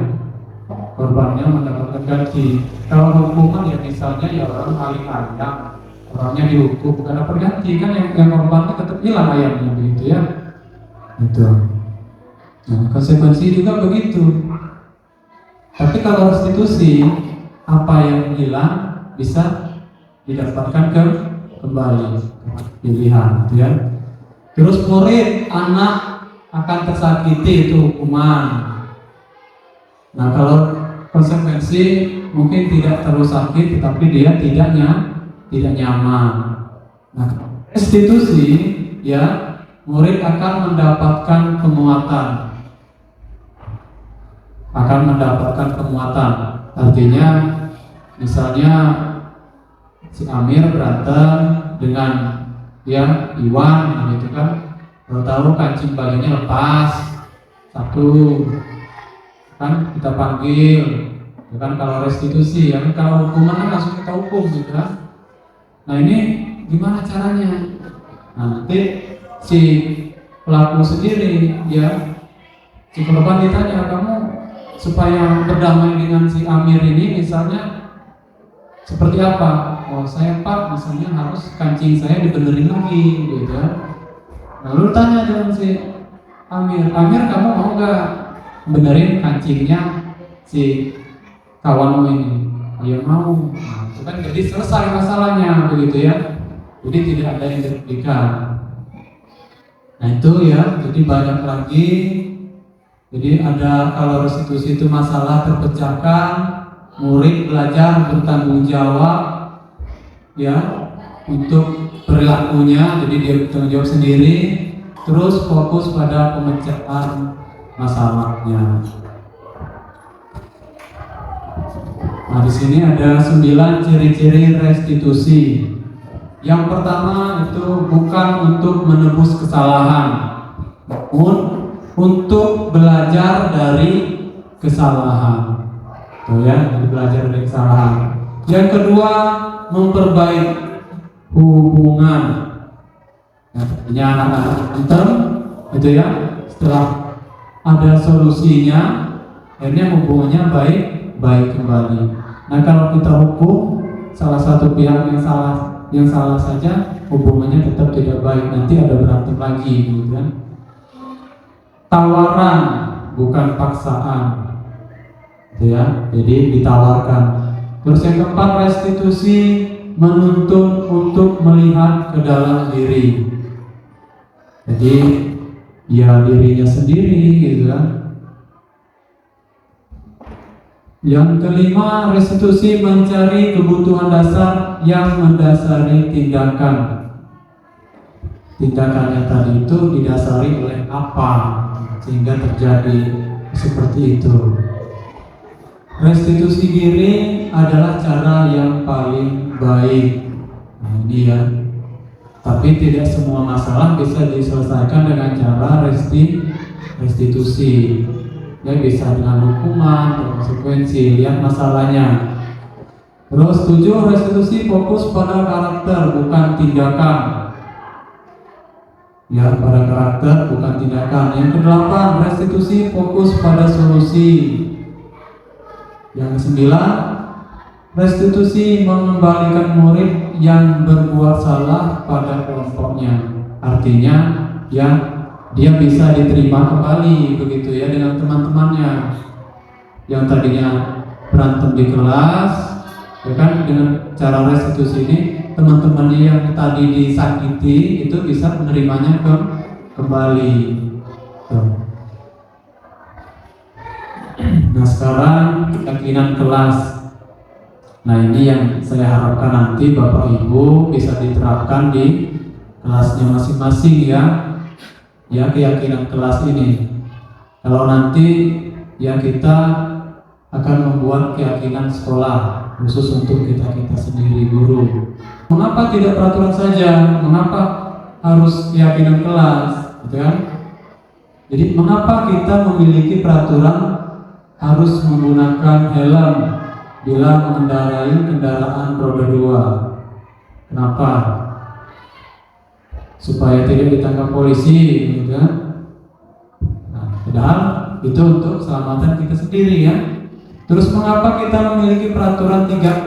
Speaker 2: Korbannya mendapatkan ganti. Kalau hukuman ya misalnya ya orang paling kandang, orangnya dihukum bukan dapat ganti kan, yang korbannya tetap hilang ayamnya, begitu ya. Itu. Nah, konsekuensi juga begitu. Tapi kalau restitusi, apa yang hilang bisa didapatkan kembali, pilihan, gitu ya. Terus murid, anak akan tersakiti, itu hukuman. Nah, kalau konsekuensi mungkin tidak terlalu sakit, tetapi dia tidak nyaman. Nah, restitusi ya murid akan mendapatkan penguatan. Artinya misalnya si Amir berantem dengan ya Iwan, gitu kan. Tahu kancing bajunya lepas satu, kan kita panggil, kan. Kalau restitusi ya, kalau hukuman kan langsung kita hukum, gitu kan. Nah, ini gimana caranya? Nah, nanti si pelaku sendiri ya, si korban ditanya, kamu supaya berdamai dengan si Amir ini misalnya seperti apa? Oh, saya Pak misalnya harus kancing saya dibenerin lagi, gitu ya. Lalu tanya dengan si Amir, kamu mau nggak benerin kancingnya si kawanmu ini? Dia mau. Nah, itu kan jadi selesai masalahnya begitu ya. Jadi tidak ada yang dirugikan. Nah itu ya, jadi banyak lagi. Jadi ada kalau restitusi itu masalah terpecahkan, murid belajar bertanggung jawab ya untuk perilakunya, jadi dia bertanggung jawab sendiri, terus fokus pada pemecahan masalahnya. Nah di sini ada 9 ciri-ciri restitusi. Yang pertama itu bukan untuk menebus kesalahan, namun untuk belajar dari kesalahan. Tuh ya, belajar dari kesalahan. Yang kedua, memperbaiki hubungan. Nah, ini anak-anak antem, itu ya. Setelah ada solusinya, akhirnya hubungannya baik kembali. Nah, kalau kita hukum salah satu pihak yang salah saja, hubungannya tetap tidak baik. Nanti ada berantem lagi, gitu kan? Tawaran bukan paksaan, gitu ya. Jadi ditawarkan. Terus yang keempat, restitusi menuntun untuk melihat ke dalam diri. Jadi ya dirinya sendiri, gitu kan. Yang kelima, restitusi mencari kebutuhan dasar yang mendasari tindakan. Tindakannya tadi itu didasari oleh apa sehingga terjadi seperti itu. Restitusi diri adalah cara yang paling baik. Nah, ini ya. Tapi tidak semua masalah bisa diselesaikan dengan cara restitusi. Ya bisa dengan hukuman, konsekuensi, lihat masalahnya. Terus 7, restitusi fokus pada karakter bukan tindakan. Ya, pada karakter bukan tindakan. Yang ke-8, restitusi fokus pada solusi. Yang ke-9, restitusi mengembalikan murid yang berbuat salah pada kelompoknya. Artinya yang dia bisa diterima kembali begitu ya dengan teman-temannya yang tadinya berantem di kelas, ya kan, dengan cara restitusi ini teman-temannya yang tadi disakiti itu bisa menerimanya kembali. Tuh. Nah sekarang keyakinan kelas. Nah ini yang saya harapkan nanti Bapak Ibu bisa diterapkan di kelasnya masing-masing ya. Ya keyakinan kelas ini. Kalau nanti ya kita akan membuat keyakinan sekolah khusus untuk kita sendiri guru. Mengapa tidak peraturan saja? Mengapa harus keyakinan kelas? Gitu kan? Jadi mengapa kita memiliki peraturan harus menggunakan helm bila mengendarai kendaraan roda 2? Kenapa? Supaya tidak ditangkap polisi, gitu kan? Nah, padahal itu untuk keselamatan kita sendiri ya. Terus mengapa kita memiliki peraturan 3M?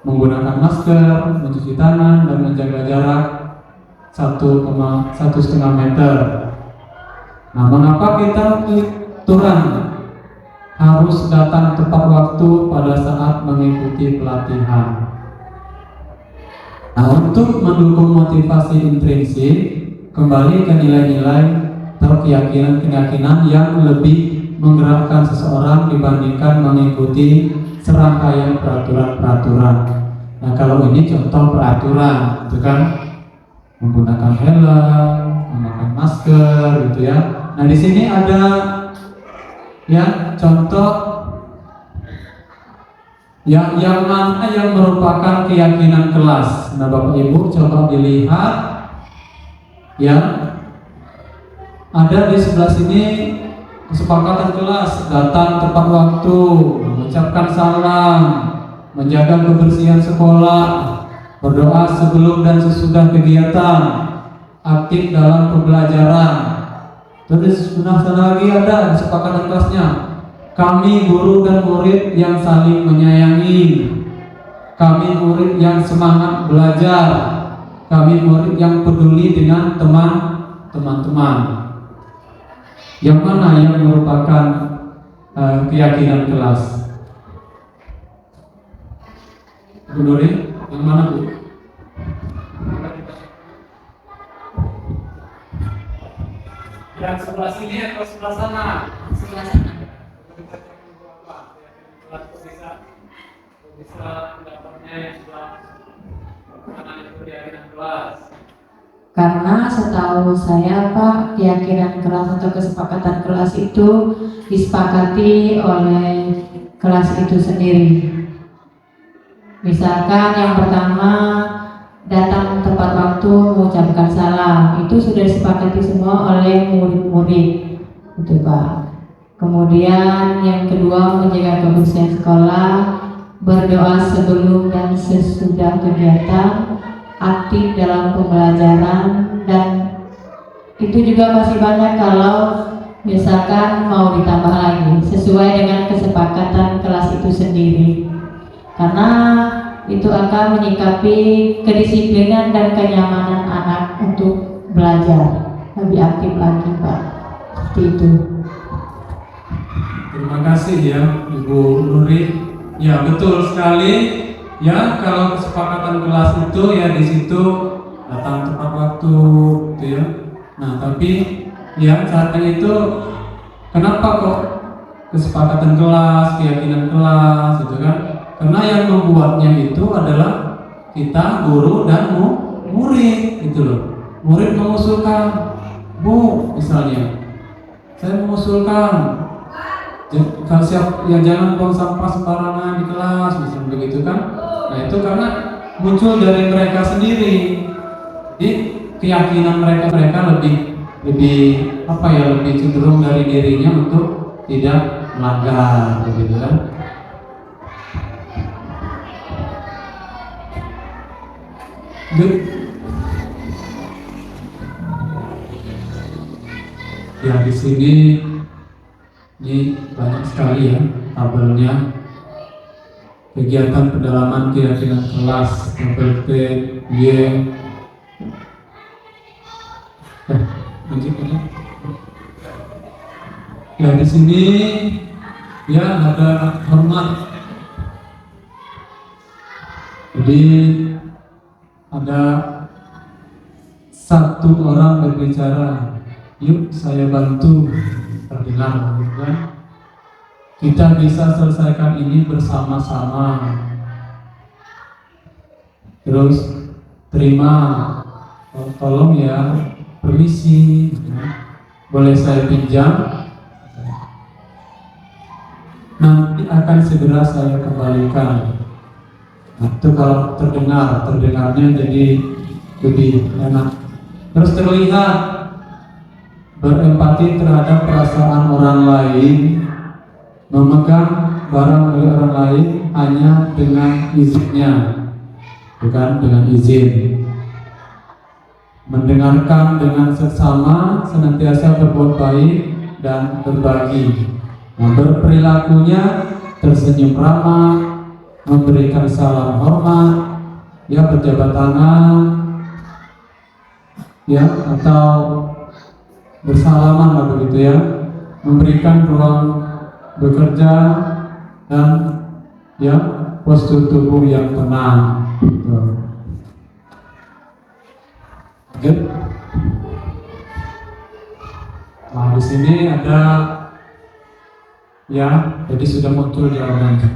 Speaker 2: Menggunakan masker, mencuci tangan, dan menjaga jarak 1,5 meter. Nah, mengapa kita memiliki peraturan harus datang tepat waktu pada saat mengikuti pelatihan? Nah, untuk mendukung motivasi intrinsik, kembali ke nilai-nilai atau keyakinan-keyakinan yang lebih menggerakkan seseorang dibandingkan mengikuti serangkaian peraturan-peraturan. Nah, kalau ini contoh peraturan, itu kan menggunakan helm, memakai masker, gitu ya. Nah, di sini ada ya contoh yang mana yang merupakan keyakinan kelas. Nah Bapak Ibu coba dilihat ya, ada di sebelah sini kesepakatan kelas, datang tepat waktu, mengucapkan salam, menjaga kebersihan sekolah, berdoa sebelum dan sesudah kegiatan, aktif dalam pembelajaran. Terus sebelah sana lagi ada kesepakatan kelasnya, kami guru dan murid yang saling menyayangi, kami murid yang semangat belajar, kami murid yang peduli dengan teman-teman. Yang mana yang merupakan keyakinan kelas? Bu Nuri, yang mana Bu? Yang sebelah sini atau sebelah sana?
Speaker 1: Sebelah sana.
Speaker 2: Bisa pendapatnya yang sebelah kanan itu keyakinan kelas.
Speaker 1: Karena setahu saya Pak, keyakinan kelas atau kesepakatan kelas itu disepakati oleh kelas itu sendiri. Misalkan yang pertama datang tepat waktu mengucapkan salam, itu sudah disepakati semua oleh murid-murid, gitu Pak. Kemudian yang kedua menjaga kebersihan sekolah, berdoa sebelum dan sesudah kegiatan, aktif dalam pembelajaran, dan itu juga masih banyak kalau misalkan mau ditambah lagi sesuai dengan kesepakatan kelas itu sendiri, karena itu akan menyikapi kedisiplinan dan kenyamanan anak untuk belajar lebih aktif lagi Pak, seperti itu.
Speaker 2: Terima kasih ya Ibu Nuri. Ya betul sekali. Ya, kalau kesepakatan kelas itu ya di situ datang tepat waktu, gitu ya. Nah, tapi ya caranya itu kenapa kok kesepakatan kelas, keyakinan kelas, gitu kan? Karena yang membuatnya itu adalah kita, guru dan murid, gitu loh. Murid mengusulkan, Bu, misalnya, saya mengusulkan kalau siap ya jangan buang sampah sembarangan di kelas, misalnya begitu kan. Nah itu karena muncul dari mereka sendiri. Jadi keyakinan mereka lebih apa ya, lebih cenderung dari dirinya untuk tidak melanggar, begitu kan. Good. Ya di sini ini banyak sekali ya tabelnya. Kegiatan pendalaman keyakinan kelas, tabel T, Y. Lanjut aja. Ya di sini ya ada hormat. Jadi ada satu orang berbicara, yuk saya bantu, terdengar, kan? Kita bisa selesaikan ini bersama-sama. Terus terima, tolong ya, permisi, boleh saya pinjam? Nanti akan segera saya kembalikan. Nah, itu kalau terdengarnya jadi lebih enak. Terus terlihat berempati terhadap perasaan orang lain, memegang barang milik orang lain hanya dengan izinnya, bukan dengan izin. Mendengarkan dengan seksama, senantiasa berbuat baik dan berbagi. Nah, berperilakunya tersenyum ramah, memberikan salam hormat, ya berjabat tangan, ya atau bersalaman lah begitu ya, memberikan ruang bekerja dan ya postur tubuh yang tenang. Good. Nah di sini ada ya, jadi sudah muncul jawabannya.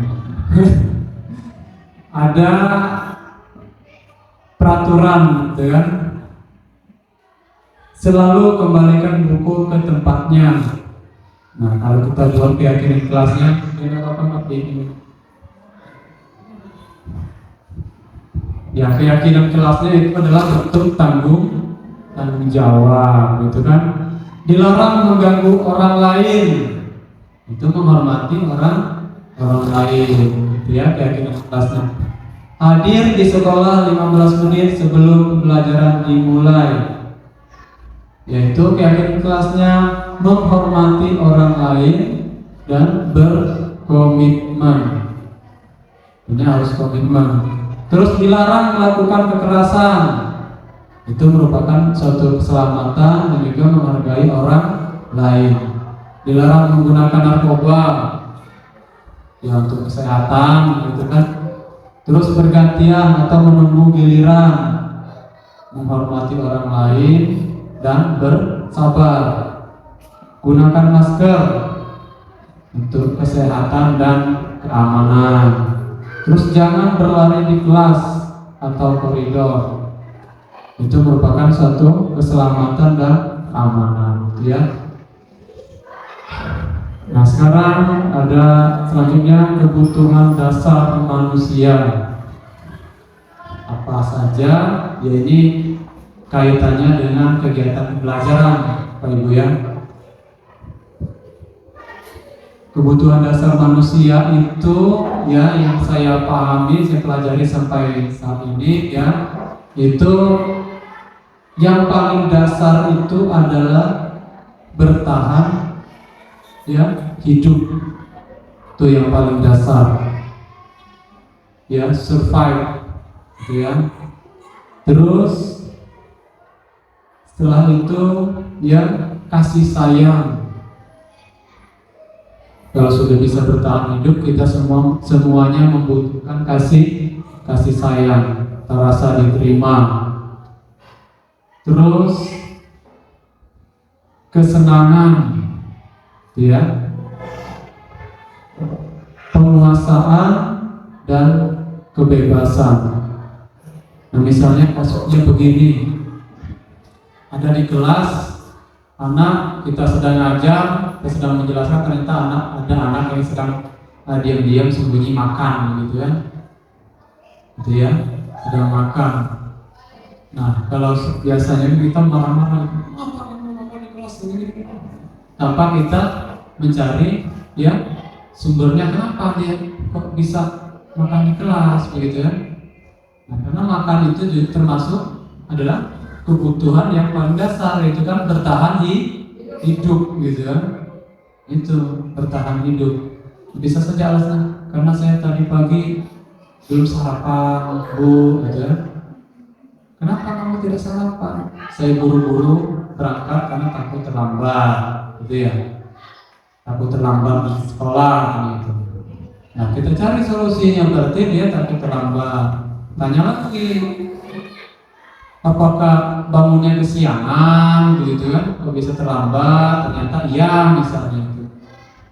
Speaker 2: Ada peraturan, gitu kan? Selalu kembalikan buku ke tempatnya. Nah, kalau kita buat keyakinan kelasnya, ini apa ini? Ya, keyakinan kelasnya itu adalah bentuk tanggung jawab, gitu kan? Dilarang mengganggu orang lain, itu menghormati orang lain, gitu ya keyakinan kelasnya. Hadir di sekolah 15 menit sebelum pembelajaran dimulai, yaitu keyakinan kelasnya menghormati orang lain dan berkomitmen. Ini harus komitmen. Terus dilarang melakukan kekerasan, itu merupakan suatu keselamatan dan juga menghargai orang lain. Dilarang menggunakan narkoba, ya untuk kesehatan, gitu kan. terus bergantian atau menunggu giliran, menghormati orang lain dan bersabar, gunakan masker untuk kesehatan dan keamanan. Terus jangan berlari di kelas atau koridor, itu merupakan suatu keselamatan dan keamanan, gitu ya. Nah, sekarang ada selanjutnya kebutuhan dasar manusia. Apa saja? Ya, ini kaitannya dengan kegiatan pembelajaran, Pak Ibu ya. Kebutuhan dasar manusia itu ya yang saya pahami, saya pelajari sampai saat ini ya, itu yang paling dasar itu adalah bertahan ya, hidup. Itu yang paling dasar. Ya, survive gitu ya. Terus setelah itu ya kasih sayang. Kalau sudah bisa bertahan hidup, kita semuanya membutuhkan kasih sayang, terasa diterima. Terus kesenangan, ya, penguasaan dan kebebasan. Nah, misalnya kasusnya begini, ada di kelas, anak kita sedang ngajar, kita sedang menjelaskan, ternyata ada anak yang sedang diam-diam sembunyi makan, gitu ya, sedang makan. Nah, kalau biasanya kita marah-marah, makan di kelas ini, tanpa kita mencari ya sumbernya, kenapa dia kok bisa makan di kelas, begitu ya. Nah, karena makan itu juga termasuk adalah kebutuhan yang paling dasar, itu kan bertahan hidup, gitu kan. Itu bertahan hidup. Bisa saja alasan karena saya tadi pagi belum sarapan, Bu, gitu ya. Kenapa kamu tidak sarapan? Saya buru-buru berangkat karena takut terlambat, gitu ya. Takut terlambat di sekolah, gitu. Nah, kita cari solusinya, berarti dia takut terlambat. Tanya lagi, apakah bangunnya kesiangan, begitu kan? Kalau bisa terlambat, ternyata iya, misalnya itu.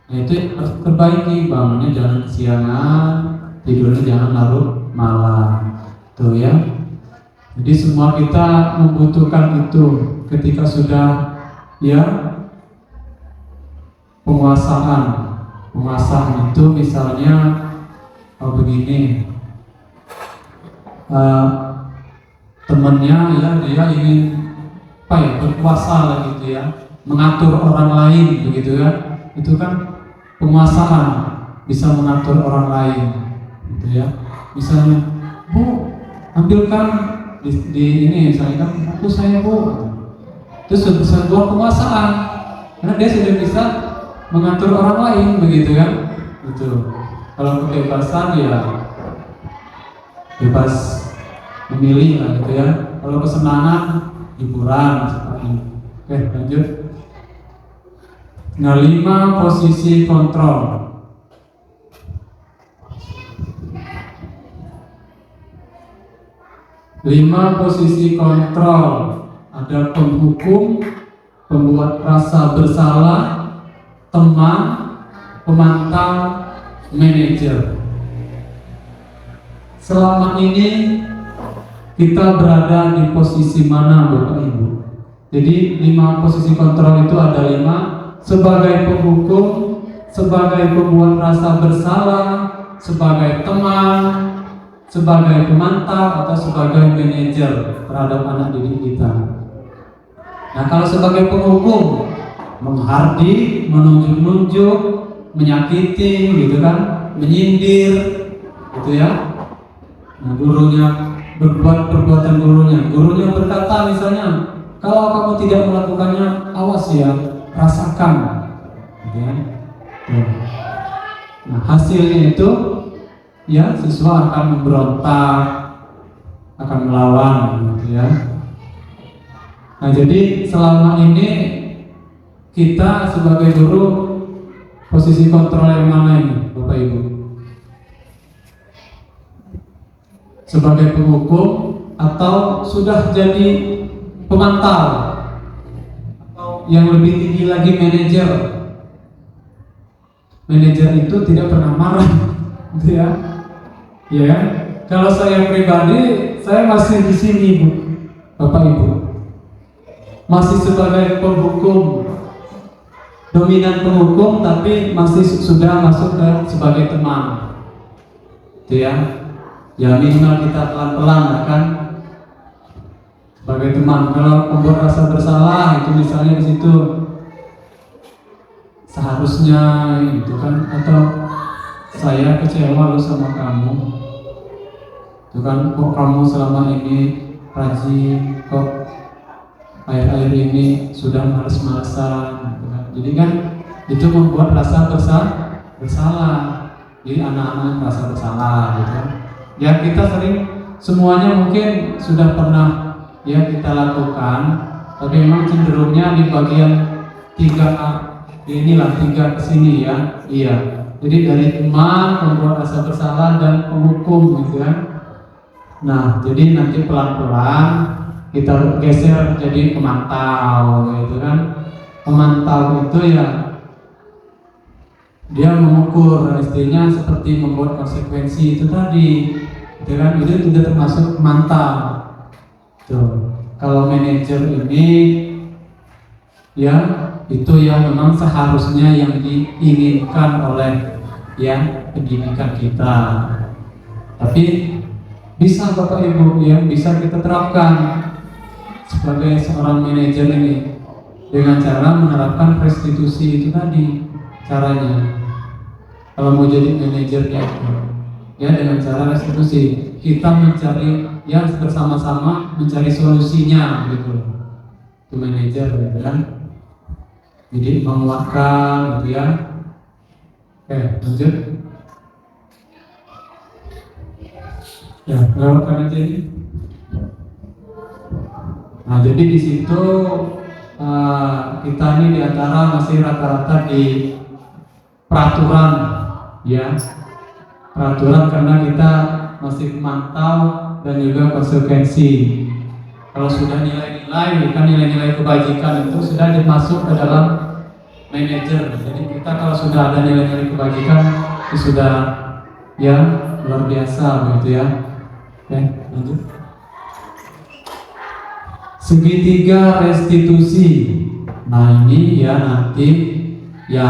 Speaker 2: Nah, itu harus perbaiki, bangunnya jangan kesiangan, tidurnya jangan larut malam, tuh ya. Jadi semua kita membutuhkan itu. Ketika sudah ya penguasaan itu misalnya begini. Temannya ya dia ingin berkuasa lah, gitu ya, mengatur orang lain, begitu ya. Itu kan penguasaan, bisa mengatur orang lain, gitu ya. Misalnya, Bu, ambilkan di ini misalnya kan buku saya, Bu. Itu sebuah penguasaan, karena dia sudah bisa mengatur orang lain, begitu kan. Gitu. Kalau kebebasan ya bebas memilih lah, gitu ya. Kalau kesenangan, hiburan seperti ini. Oke, lanjut. Nah, 5 posisi kontrol. 5 posisi kontrol. Ada penghukum, pembuat rasa bersalah, teman, pemantau, manajer. Selama ini kita berada di posisi mana, Bapak Ibu? Jadi 5 posisi kontrol itu ada 5. Sebagai penghukum, sebagai pembuat rasa bersalah, sebagai teman, sebagai pemantau, atau sebagai manajer terhadap anak didik kita. Nah, kalau sebagai penghukum, menghardik, menunjuk-nunjuk, menyakiti, gitu kan, menyindir, gitu ya. Nah, gurunya berbuat perbuatan gurunya berkata misalnya, kalau kamu tidak melakukannya, awas ya, rasakan, gitu ya. Nah, hasilnya itu ya siswa akan memberontak, akan melawan, gitu ya. Nah, jadi selama ini kita sebagai guru posisi kontrol yang mana ini, Bapak Ibu? sebagai penghukum atau sudah jadi pemantau atau yang lebih tinggi lagi manajer. Manajer itu tidak pernah marah, gitu ya. Ya, kalau saya pribadi, saya masih di sini, Bu, Bapak Ibu, masih sebagai penghukum, dominan penghukum, tapi masih sudah masuk ke sebagai teman, gitu ya. Ya minimal kita pelan-pelan kan, sebagai teman. Kalau membuat rasa bersalah itu misalnya di situ, seharusnya itu kan, atau saya kecewa lo sama kamu, itu kan, kok kamu selama ini rajin, kok akhir-akhir ini sudah males-malesan, gitu kan. Jadi kan itu membuat rasa bersalah. Jadi anak-anak merasa bersalah, gitu kan. Ya kita sering, semuanya mungkin sudah pernah ya kita lakukan, tapi memang cenderungnya di bagian 3A inilah, 3 kesini ya. Iya. Jadi dari teman, membuat rasa bersalah, dan penghukum, gitu kan. Nah, jadi nanti pelan-pelan kita geser jadi pemantau, gitu kan. Pemantau itu ya dia mengukur, istrinya seperti membuat konsekuensi itu tadi, gitu kan. Itu tidak termasuk pemantau. Tuh. Kalau manajer ini ya itu yang memang seharusnya yang diinginkan oleh ya pendidikan kita. Tapi bisa Bapak Ibu ya, bisa kita terapkan sebagai seorang manajer ini dengan cara menerapkan restitusi itu tadi caranya. Kalau mau jadi manajernya ya dengan cara restitusi, kita mencari ya bersama-sama mencari solusinya gitu itu manajer, gitu kan. Jadi menguatkan, gitu ya. Oke, lanjut. Ya, lewatkan aja ini. Nah, jadi di situ kita ini diantara masih rata-rata di peraturan, ya. Peraturan karena kita masih memantau dan juga konsekuensi. Kalau sudah nilai-nilai, kan nilai-nilai kebajikan itu sudah dimasuk ke dalam manajer. Jadi kita kalau sudah ada nilai-nilai kebajikan itu sudah ya luar biasa, begitu ya. Oke, lanjut. Segitiga restitusi. Nah ini ya nanti ya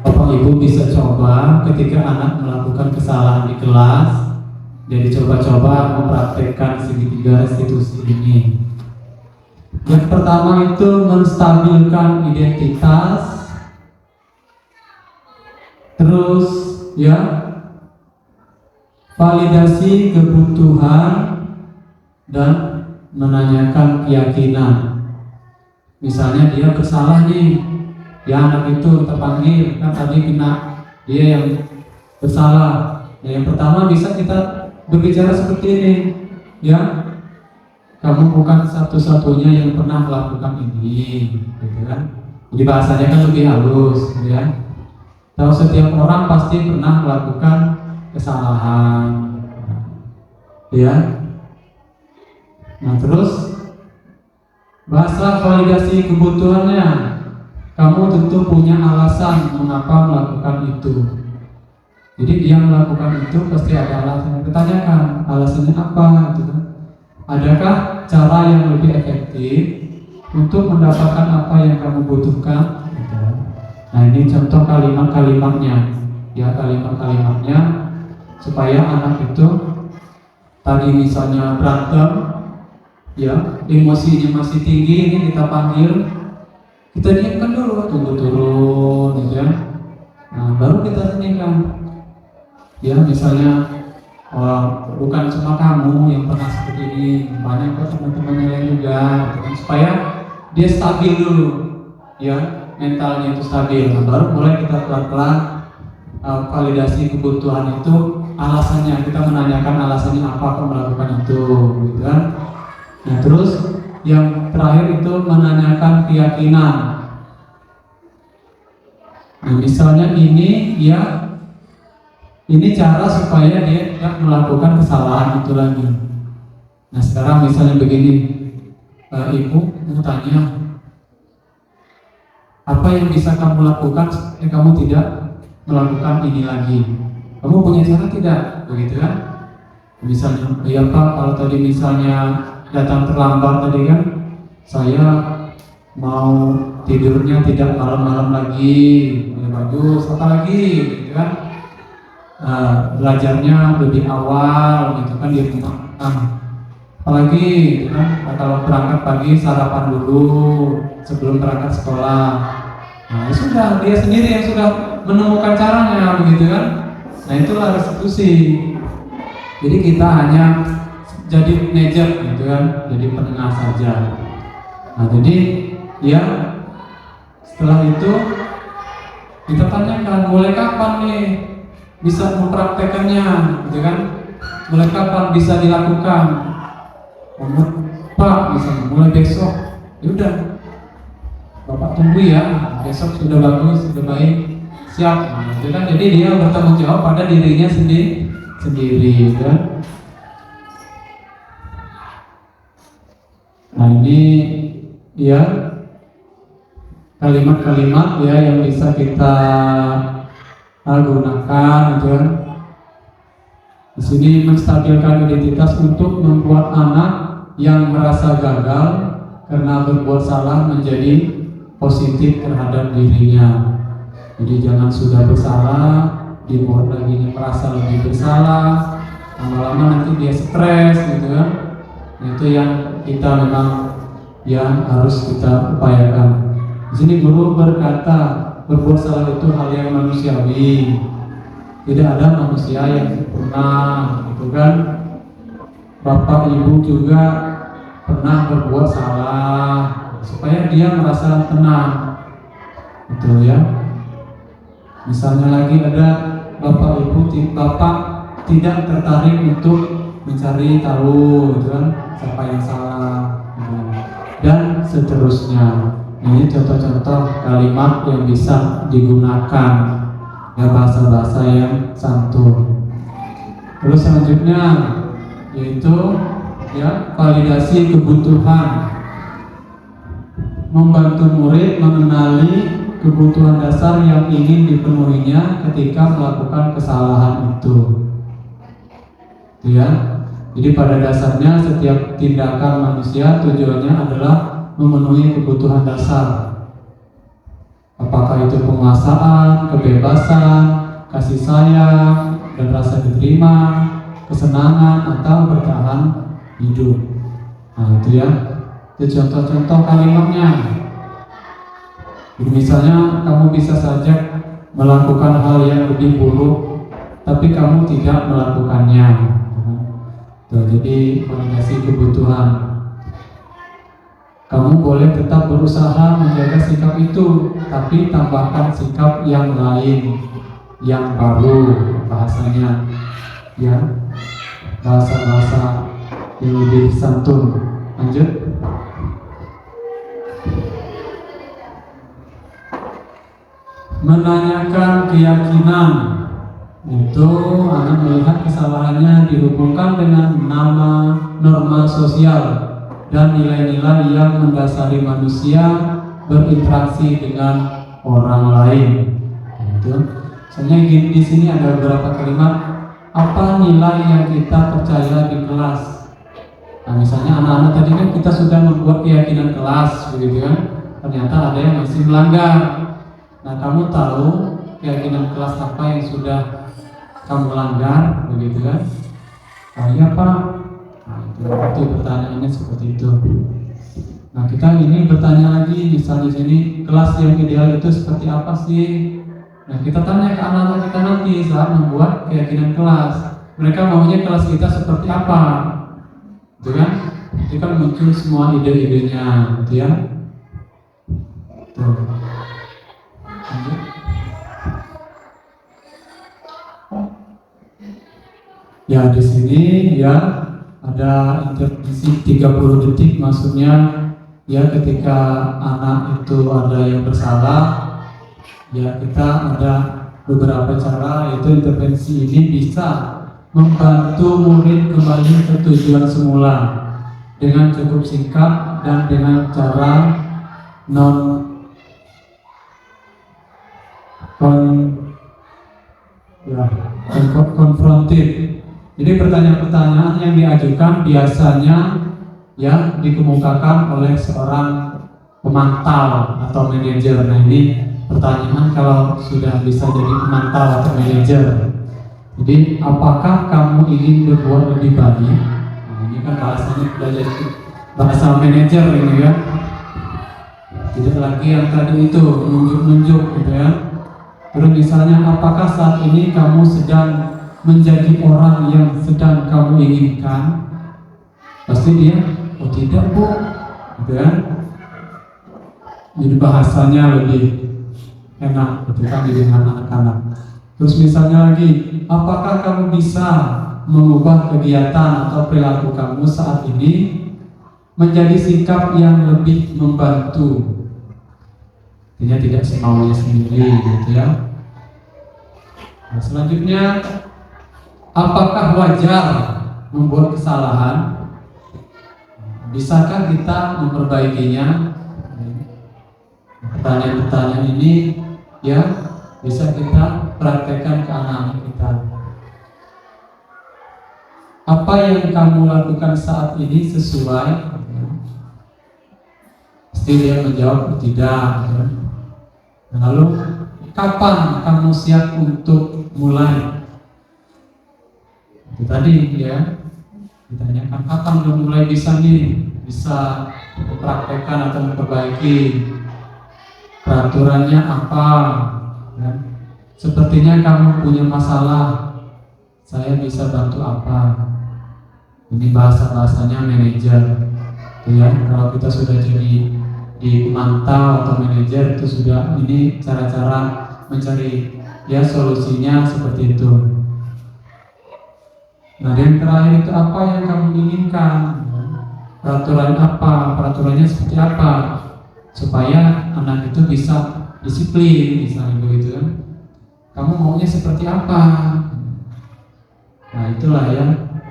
Speaker 2: Bapak Ibu bisa coba ketika anak melakukan kesalahan di kelas. Jadi coba-coba mempraktekkan segitiga restitusi ini. Yang pertama itu menstabilkan identitas, terus ya validasi kebutuhan dan menanyakan keyakinan. Misalnya dia bersalah nih, ya anak itu terpanggil, kan tadi kena dia yang bersalah. Ya, yang pertama bisa kita berbicara seperti ini, ya, kamu bukan satu-satunya yang pernah melakukan ini, gitu kan? Jadi bahasanya kan lebih halus, gitu ya. Tahu setiap orang pasti pernah melakukan kesalahan, ya. Nah terus bahasa validasi kebutuhannya, kamu tentu punya alasan mengapa melakukan itu. Jadi dia melakukan itu pasti ada alasan. Ditanyakan alasannya apa, gitu kan? Adakah cara yang lebih efektif untuk mendapatkan apa yang kamu butuhkan? Gitu. Nah ini contoh kalimat-kalimatnya, ya kalimat-kalimatnya supaya anak itu tadi misalnya berantem, ya emosinya masih tinggi, ini kita panggil, kita diamkan dulu, tunggu turun, gitu ya. Nah baru kita tanyakan. Ya misalnya bukan cuma kamu yang pernah seperti ini, banyak kok teman-temannya lain juga, gitu, supaya dia stabil dulu, ya mentalnya itu stabil. Nah, baru mulai kita pelan-pelan validasi kebutuhan itu, alasannya kita menanyakan alasannya apa kok melakukan itu, gitu kan. Nah terus yang terakhir itu menanyakan keyakinan. Nah misalnya ini ya Ini cara supaya dia tidak melakukan kesalahan itu lagi. Nah sekarang misalnya begini, ibu mau tanya, apa yang bisa kamu lakukan supaya kamu tidak melakukan ini lagi? Kamu punya cara tidak? Begitu kan? Misalnya, ya Pak, kalau tadi misalnya datang terlambat tadi kan, saya mau tidurnya tidak malam-malam lagi, ya bagus, apa lagi, gitu kan? Belajarnya lebih awal, gitu kan di rumah. Apalagi, gitu kan? Kalau berangkat pagi sarapan dulu sebelum berangkat sekolah. Nah, sudah dia sendiri yang sudah menemukan caranya, begitu kan? Nah, itulah restitusi. Jadi kita hanya jadi manajer, gitu kan? Jadi penengah saja. Nah, jadi ya setelah itu kita tanyakan, mulai kapan nih bisa mempraktekannya, gitu kan? Mulai kapan bisa dilakukan? Pak, misalnya mulai besok. Yaudah, Bapak tunggu ya, besok sudah bagus, sudah baik, siap. Nah, itu kan jadi dia bertanggung jawab pada dirinya sendiri, kan? Nah ini ya kalimat-kalimat ya yang bisa kita gunakan, kan? Di sini menstabilkan identitas untuk membuat anak yang merasa gagal karena berbuat salah menjadi positif terhadap dirinya. Jadi jangan sudah bersalah dibuat lagi merasa lebih bersalah, lama-lama nanti dia stres, gitu kan? Itu yang kita memang yang harus kita upayakan. Di sini guru berkata berbuat salah itu hal yang manusiawi. Tidak ada manusia yang sempurna, gitu kan? Bapak ibu juga pernah berbuat salah supaya dia merasa tenang, gitu ya. Misalnya lagi ada bapak ibu, bapak tidak tertarik untuk mencari tahu, gitu kan, siapa yang salah, gitu. Dan seterusnya. Ini contoh-contoh kalimat yang bisa digunakan, ya, bahasa-bahasa yang santun. Terus selanjutnya yaitu ya validasi kebutuhan, membantu murid mengenali kebutuhan dasar yang ingin dipenuhinya ketika melakukan kesalahan itu. Ya, jadi pada dasarnya setiap tindakan manusia tujuannya adalah memenuhi kebutuhan dasar. Apakah itu penguasaan, kebebasan, kasih sayang, dan rasa diterima, kesenangan, atau bertahan hidup. Nah itu ya, itu contoh-contoh kalimatnya. Jadi misalnya kamu bisa saja melakukan hal yang lebih buruk, tapi kamu tidak melakukannya. Tuh, jadi validasi kebutuhan. Kamu boleh tetap berusaha menjaga sikap itu, tapi tambahkan sikap yang lain, yang baru, bahasanya, ya, bahasa-bahasa yang lebih santun. Lanjut. Menanyakan keyakinan, itu anak melihat kesalahannya dihubungkan dengan nama, norma sosial, dan nilai-nilai yang mendasari manusia berinteraksi dengan orang lain. Itu. Misalnya di sini ada beberapa kalimat. Apa nilai yang kita percaya di kelas? Nah, misalnya anak-anak tadi kan kita sudah membuat keyakinan kelas, begitu kan? Ternyata ada yang masih melanggar. Nah, kamu tahu keyakinan kelas apa yang sudah kamu langgar, begitu kan? Oh iya Pak. Nah, itu pertanyaannya seperti itu. Nah, kita ini bertanya lagi, misalnya di sini kelas yang ideal itu seperti apa sih? Nah, kita tanya ke anak-anak kita nanti saat membuat keyakinan kelas. Mereka maunya kelas kita seperti apa? Itu kan? Itu kan muncul semua ide-idenya, gitu ya. Tuh. Ya, di sini ya ada intervensi 30 detik, maksudnya ya ketika anak itu ada yang bersalah, ya kita ada
Speaker 3: beberapa cara, yaitu intervensi ini bisa membantu murid kembali ke tujuan semula dengan cukup singkat dan dengan cara non konfrontif. Jadi pertanyaan-pertanyaan yang diajukan biasanya ya dikemukakan oleh seorang pemantau atau manajer. Nah, ini pertanyaan kalau sudah bisa jadi pemantau atau manajer. Jadi, apakah kamu ingin berbuat lebih baik? Nah, ini kan bahasanya sudah jadi bahasa manajer ini ya. Tidak lagi yang tadi itu nunjuk-nunjuk gitu ya. Terus misalnya, apakah saat ini kamu sedang menjadi orang yang sedang kamu inginkan? Pasti dia, oh tidak bu, gitu ya. Jadi bahasanya lebih enak gitu kan dengan anak-anak. Terus misalnya lagi, apakah kamu bisa mengubah kegiatan atau perilaku kamu saat ini menjadi sikap yang lebih membantu? Artinya tidak semaunya sendiri gitu ya. Nah, selanjutnya, apakah wajar membuat kesalahan? Bisakah kita memperbaikinya? Pertanyaan-pertanyaan ini ya bisa kita praktekkan ke anak-anak kita. Apa yang kamu lakukan saat ini sesuai? Pasti dia menjawab tidak. Nah, lalu kapan kamu siap untuk mulai? Itu tadi ya, ditanyakan kapan kamu mulai bisa mempraktekkan atau memperbaiki. Peraturannya apa? Ya. Sepertinya kamu punya masalah. Saya bisa bantu apa? Ini bahasanya manajer. Ya, kalau kita sudah jadi di pemantau atau manajer itu sudah ini cara-cara mencari ya solusinya seperti itu. Nah, yang terakhir itu apa yang kamu inginkan? Peraturan apa? Peraturannya seperti apa? Supaya anak itu bisa disiplin, misalnya begitu kan. Kamu maunya seperti apa? Nah, itulah ya.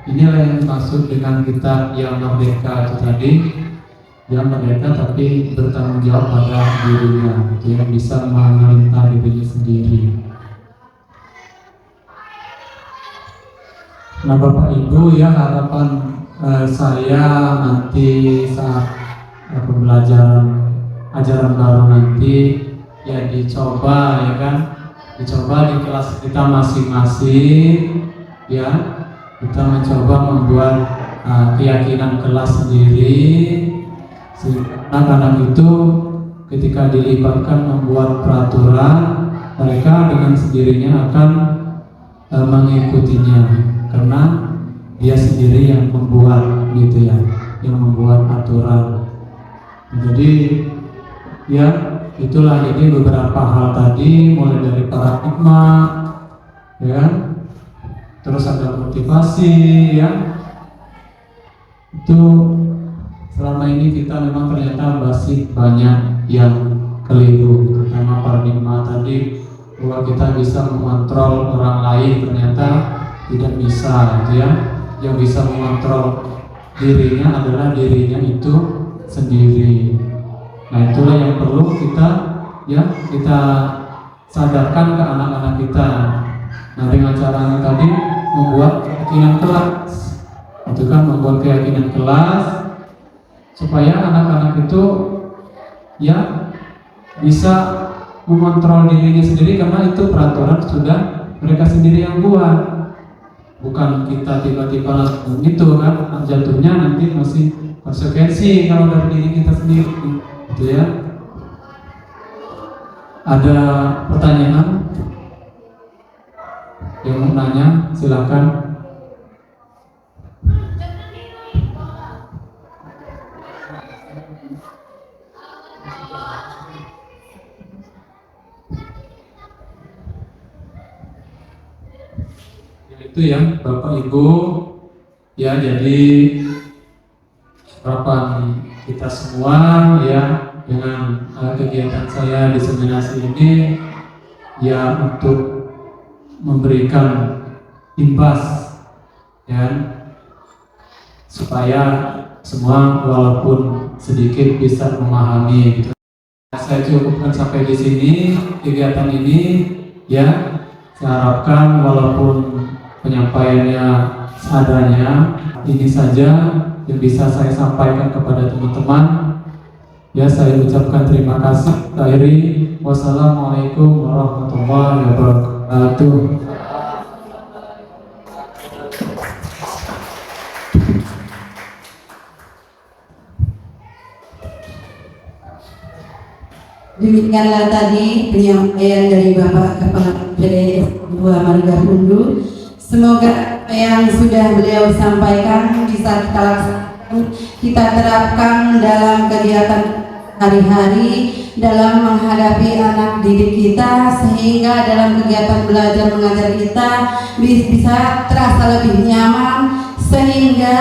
Speaker 3: Inilah yang dimaksud dengan kita yang merdeka itu tadi. Yang merdeka tapi bertanggung jawab pada dirinya, itu yang bisa memerintah dirinya sendiri. Nah, Bapak Ibu ya, harapan saya nanti saat pembelajaran ajaran baru nanti ya dicoba ya kan, dicoba di kelas kita masing-masing ya, kita mencoba membuat keyakinan kelas sendiri sehingga anak-anak itu ketika dilibatkan membuat peraturan, mereka dengan sendirinya akan mengikutinya karena dia sendiri yang membuat gitu ya, yang membuat aturan. Jadi ya, itulah ini beberapa hal tadi, mulai dari paradigma, ya, terus ada motivasi, ya. Itu selama ini kita memang ternyata masih banyak yang keliru, terutama paradigma tadi bahwa kita bisa mengontrol orang lain, ternyata tidak bisa, gitu ya. Yang bisa mengontrol dirinya adalah dirinya itu sendiri. Nah, itulah yang perlu kita sadarkan ke anak-anak kita. Nah, dengan cara tadi membuat keyakinan kelas, itu kan membuat keyakinan kelas supaya anak-anak itu ya bisa mengontrol dirinya sendiri karena itu peraturan sudah mereka sendiri yang buat. Bukan kita tiba-tiba langsung itu kan, jatuhnya nanti masih konsekuensi kalau dari diri kita sendiri. Gitu ya. Ada pertanyaan? Yang mau nanya silakan. Itu ya Bapak Ibu ya, jadi harapan kita semua ya dengan kegiatan saya diseminasi ini ya untuk memberikan imbas ya, supaya semua walaupun sedikit bisa memahami gitu. Saya cukupkan sampai di sini kegiatan ini ya. Saya harapkan walaupun penyampaiannya seadanya, ini saja yang bisa saya sampaikan kepada teman-teman. Ya, saya ucapkan terima kasih. Akhiri, wassalamualaikum warahmatullahi wabarakatuh.
Speaker 1: Demikianlah tadi penyampaian dari Bapak Kepala PDS 2 Margapundu. Semoga apa yang sudah beliau sampaikan bisa kita laksanakan, kita terapkan dalam kegiatan hari-hari, dalam menghadapi anak didik kita, sehingga dalam kegiatan belajar mengajar kita bisa terasa lebih nyaman, sehingga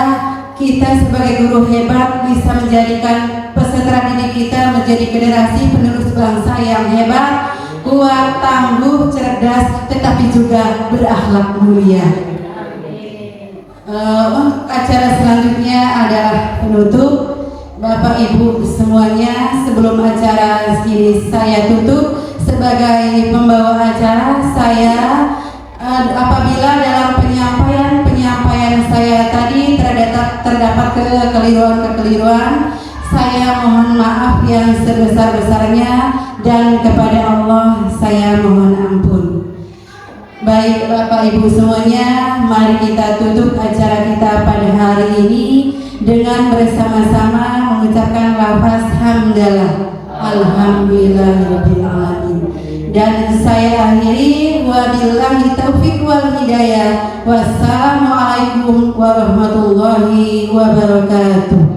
Speaker 1: kita sebagai guru hebat bisa menjadikan peserta didik kita menjadi generasi penerus bangsa yang hebat, kuat, tangguh, cerdas, tetapi juga berakhlak mulia. Acara selanjutnya adalah penutup. Bapak Ibu semuanya, sebelum acara ini saya tutup sebagai pembawa acara, saya apabila dalam penyampaian saya tadi terdapat kekeliruan, saya mohon maaf yang sebesar-besarnya, dan kepada Allah saya mohon ampun. Baik Bapak Ibu semuanya, mari kita tutup acara kita pada hari ini dengan bersama-sama mengucapkan lafaz hamdalah, alhamdulillahirabbil alamin. Dan saya akhiri, wabillahi taufiq wal hidayah. Wassalamualaikum warahmatullahi wabarakatuh.